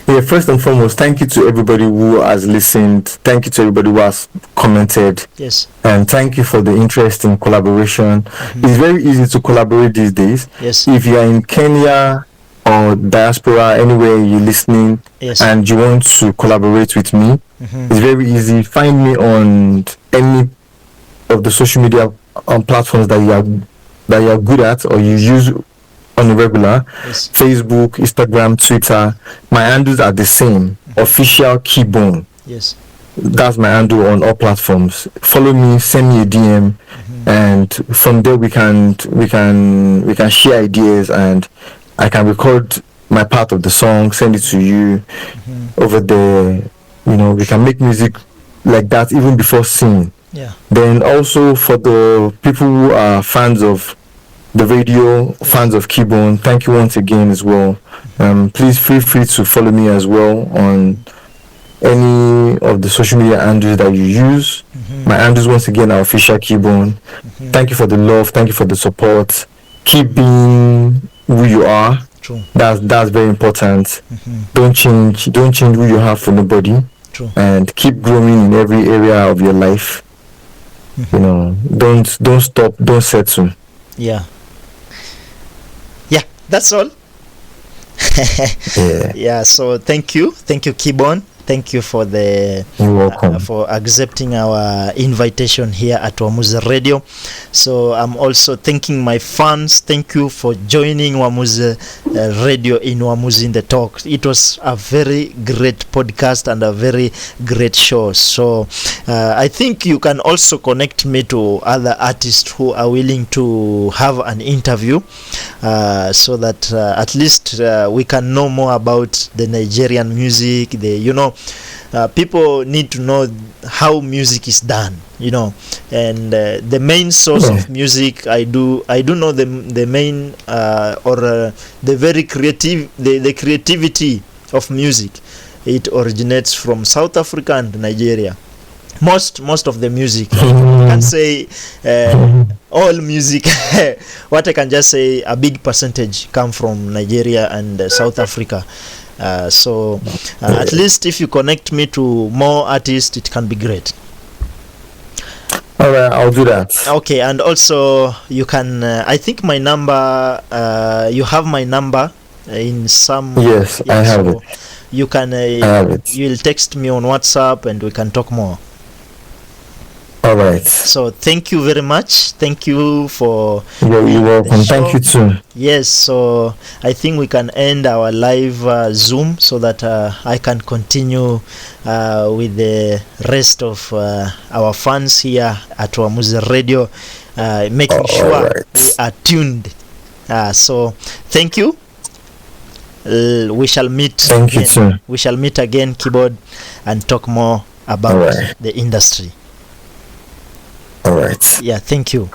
Yeah, first and foremost, thank you to everybody who has listened. Thank you to everybody who has commented. Yes. And thank you for the interest in collaboration. It's very easy to collaborate these days. Yes. If you are in Kenya or diaspora, anywhere you're listening, yes, and you want to collaborate with me, it's very easy. Find me on any of the social media platforms that you are good at or you use on a regular. Yes. Facebook, Instagram, Twitter. My handles are the same. Official Keybone. Yes. That's my handle on all platforms. Follow me, send me a DM, and from there we can share ideas, and I can record my part of the song, send it to you over there. You know, we can make music like that even before singing. Yeah. Then also for the people who are fans of the radio, fans of Keybone, thank you once again as well. Please feel free to follow me as well on any of the social media handles that you use. My handles once again are official Keybone. Thank you for the love, thank you for the support. Keep being who you are. True. That's very important. Don't change who you are for nobody. True. And keep growing in every area of your life. You know, don't stop, don't settle. Yeah, that's all. Yeah, so thank you Keybone. Thank you for the You're welcome. for accepting our invitation here at Wamuzi Radio. So I'm also thanking my fans. Thank you for joining Wamuzi Radio in Wamuzi in the Talk. It was a very great podcast and a very great show. So I think you can also connect me to other artists who are willing to have an interview, so that at least we can know more about the Nigerian music. People need to know how music is done, and the main source of music. I do know the main the very creative, the creativity of music. It originates from South Africa and Nigeria. Most of the music, I can't say all music. What I can just say, a big percentage come from Nigeria and South Africa. So at least if you connect me to more artists, it can be great. All right, I'll do that. Okay, and also you can I think my number, you have my number in some. Yes, I have it. You can I have it. you'll text me on WhatsApp and we can talk more. All right. So thank you very much. Thank you for. You're welcome. Thank you too. Yes, so I think we can end our live Zoom so that I can continue with the rest of our fans here at Wamuzi Radio, making sure we are tuned. So thank you. We shall meet. Thank you too. We shall meet again, Keyboard, and talk more about the industry. All right. Yeah, thank you.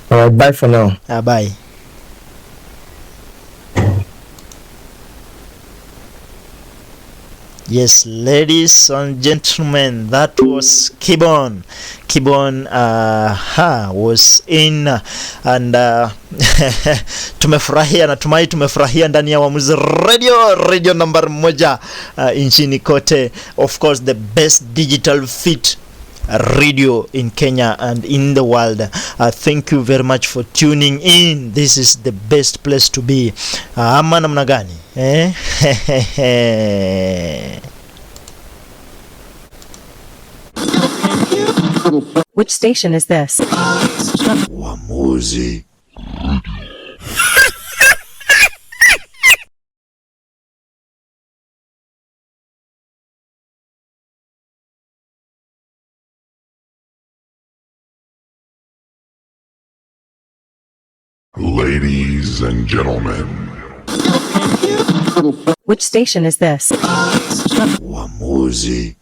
All right, bye for now. Bye. Yes, ladies and gentlemen, that was Keybone. Keybone was in and tumefurahia, natumai tumefurahia ndani ya Wamuzi Radio number 1 nchini kote. Of course, the best digital fit radio in Kenya and in the world. Thank you very much for tuning in. This is the best place to be. Ama namna gani? Which station is this? Wamuzi. Ladies and gentlemen, Which station is this? Wamuzi.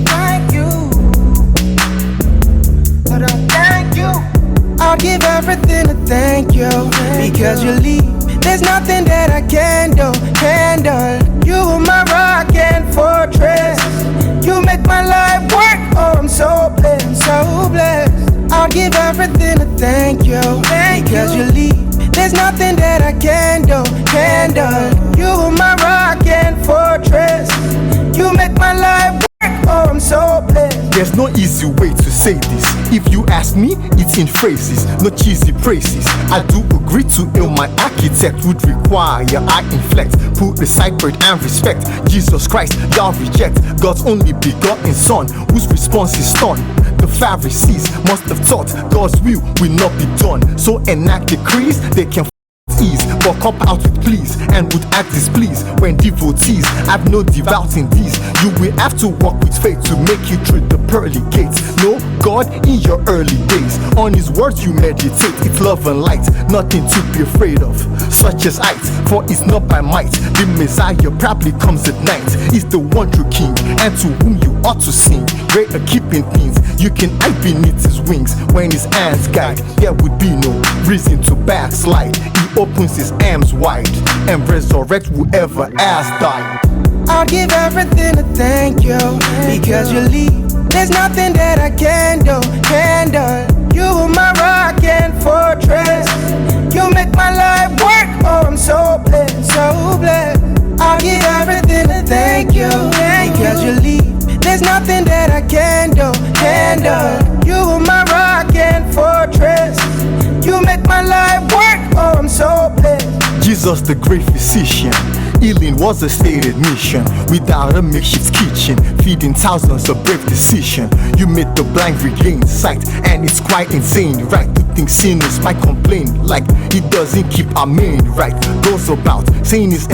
Thank you, but I thank you. I'll give everything to thank you, because you leave. There's nothing that I can do, handle. You are my rock and fortress. You make my life work. Oh, I'm so blessed, so blessed. I'll give everything to thank you, because you leave. There's nothing that I can do, handle. You are my rock and fortress. You make my life work. Oh, I'm so blessed. There's no easy way to say this. If you ask me, it's in phrases, no cheesy praises. I do agree to ill my architect would require I inflect, put the sacred and respect. Jesus Christ, thou reject God's only begotten Son, whose response is stunned. The Pharisees must have thought God's will not be done, so enact decrees they can ease, but cop out with please and would act displeased when devotees have no devout in these. You will have to walk with faith to make you through the pearly gates. Know God in your early days. On His words you meditate. It's love and light, nothing to be afraid of, such as height. For it's not by might. The Messiah probably comes at night. He's the one true King, and to whom you ought to sing. Great at keeping things you can hide beneath His wings. When His hands guide, there would be no reason to backslide. He opens His arms wide and resurrects whoever has died. I'll give everything to thank you because you leave. There's nothing that I can do, handle. You are my rock and fortress. You make my life work. Oh, I'm so blessed, so blessed. I'll give everything to thank you because you leave. There's nothing that I can do, handle. You are my rock and fortress. You make my life work. Oh, I'm so blessed. Jesus the great physician, healing was a stated mission. Without a makeshift kitchen, feeding thousands a brave decision. You made the blind regain sight, and it's quite insane, right? To think sinners might complain like He doesn't keep our main right. Goes about saying His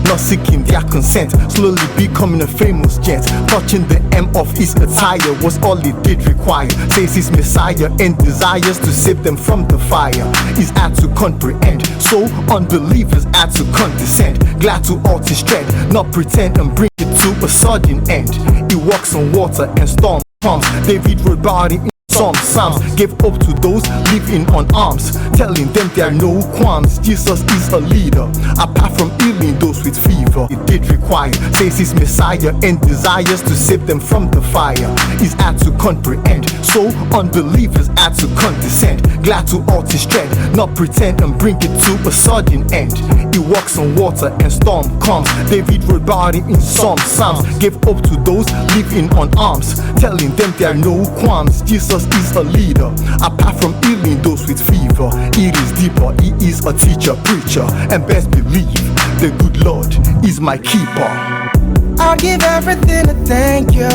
not seeking their consent, slowly becoming a famous gent. Touching the hem of His attire was all He did require. Says His Messiah and desires to save them from the fire is hard to comprehend, so unbelievers had to condescend. Glad to halt His strength, not pretend and bring it to a sudden end. He walks on water and storm comes. David wrote about it in some Psalms, gave hope to those living on alms, telling them there are no qualms. Jesus is a leader, apart from healing those with fever. It did require, says His Messiah and desires to save them from the fire is hard to comprehend, so unbelievers had to condescend. Glad to halt His strength, not pretend and bring it to a sudden end. He walks on water and storm comes. David wrote about it in some Psalms, gave hope to those living on alms, telling them there are no qualms. Jesus is a leader, apart from healing those with fever. It is deeper, He is a teacher, preacher, and best believe the good Lord is my keeper. I'll give everything to thank you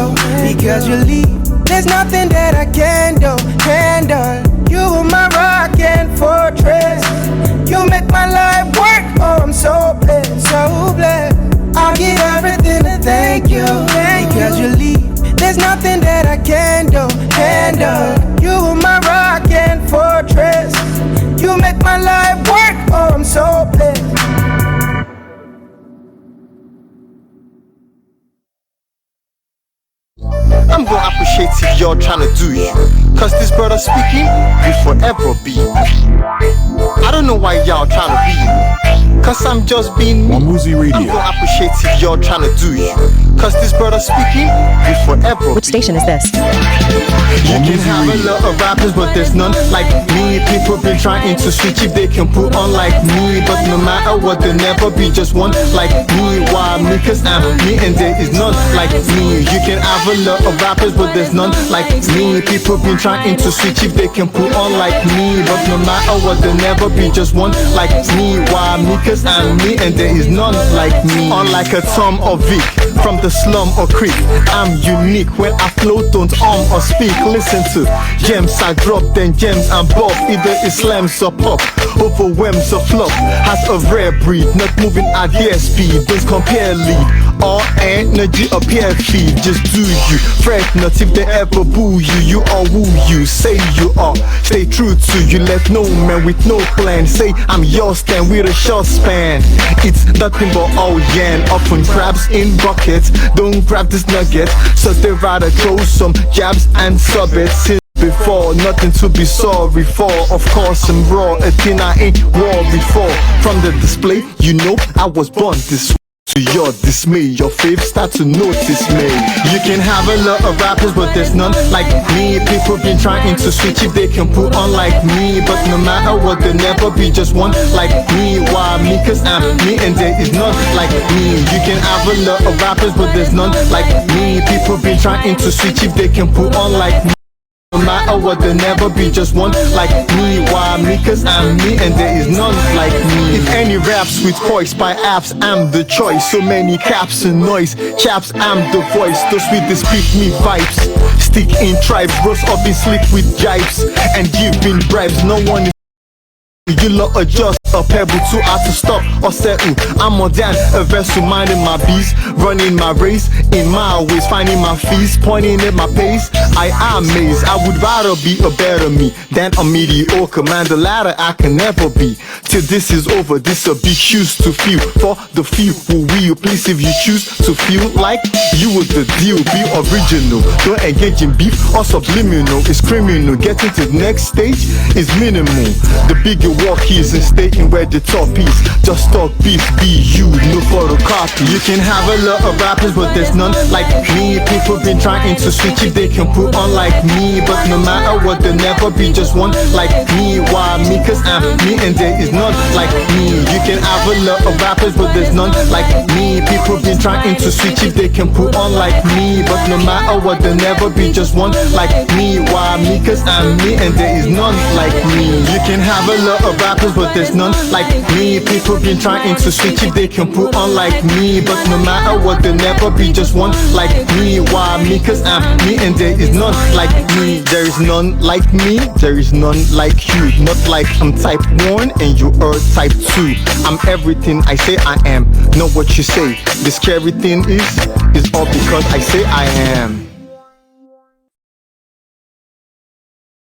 because you leave. There's nothing that I can do, handle. You are my rock and fortress. You make my life work. Oh, I'm so blessed, so blessed. I'll give everything to thank you because you leave. There's nothing that I can do, handle. You are my rock and fortress. You make my life work. Oh, I'm so blessed. I'm gonna appreciate if you're trying to do you, cause this brother speaking will forever be me. I don't know why y'all trying to be me, cause I'm just being me. I'm gonna appreciate if you're trying to do you, cause this brother speaking will forever Which be station is this? You can have a lot of rappers, but there's none like me. People been trying to switch if they can put on like me, but no matter what, there'll never be just one like me. Why me? Cause I'm me and there is none like me. You can have a lot of rappers, but there's none like me. People been trying to switch if they can put on like me, but no matter what, there'll never be just one like me. Why me? Cause I'm me and there is none like me. Unlike a Tom or Vic from the slum or creek, I'm unique. When I flow, don't or speak. Listen to gems I drop, then gems I'm bob. Either it slams or pop, overwhelms or flop. Has a rare breed, not moving at their speed. Don't compare lead or energy or peer feed. Just do you, fret not if they ever boo you. You are who you say you are. Stay true to you, let no man with no plan say I'm yours, stand with a short span. It's nothing but all yan, often crabs in buckets. Don't grab this nugget, so they rather throw some jabs and sub it. Since before, nothing to be sorry for. Of course I'm raw, a thing I ain't worried for. From the display, you know I was born this way. To your dismay, your fave start to notice me. You can have a lot of rappers, but there's none like me. People been trying to switch if they can put on like me, but no matter what, there'll never be just one like me. Why me? Cause I'm me and there is none like me. You can have a lot of rappers, but there's none like me. People been trying to switch if they can put on like me. No matter what, there'll never be just one like me. Why me? Cause I'm me and there is none like me. If any raps with voice by apps, I'm the choice. So many caps and noise, chaps, I'm the voice. Those with the speak me vibes, stick in tribes, roast up in slick with jibes, and giving bribes. No one is You lot are just a pebble too hard to stop or settle. I'm more than a vessel, minding my beast, running my race in my ways, finding my feast, pointing at my pace. I am amazed. I would rather be a better me than a mediocre man. The latter I can never be. Till this is over, this a big shoes to fill for the few who will. Please, if you choose to feel like you were the deal, be original. Don't engage in beef or subliminal. It's criminal. Getting to the next stage is minimal. The bigger walk is in stating where the top is. Just talk beef, be you, no photocopy. You can have a lot of rappers, but there's none like me. People been trying to switch it, they can put on like me. But no matter what, there'll never be just one like me. Why me? Cause I'm me and there is none like me. You can have a lot of rappers, but there's none like me. People been trying to switch it, they can put on like me. But no matter what, there'll never be just one like me. Why me? Cause I'm me and there is none like me. You can have a lot of rappers, but there's none like me. People been trying to switch it, they can put on like me. But no matter what, there'll never be just one like me. Why me? Cause I'm me and there is none like me. There is none like me, there is none like you. Not like I'm type 1 and you are type 2. I'm everything I say I am, not what you say. The scary thing is all because I say I am.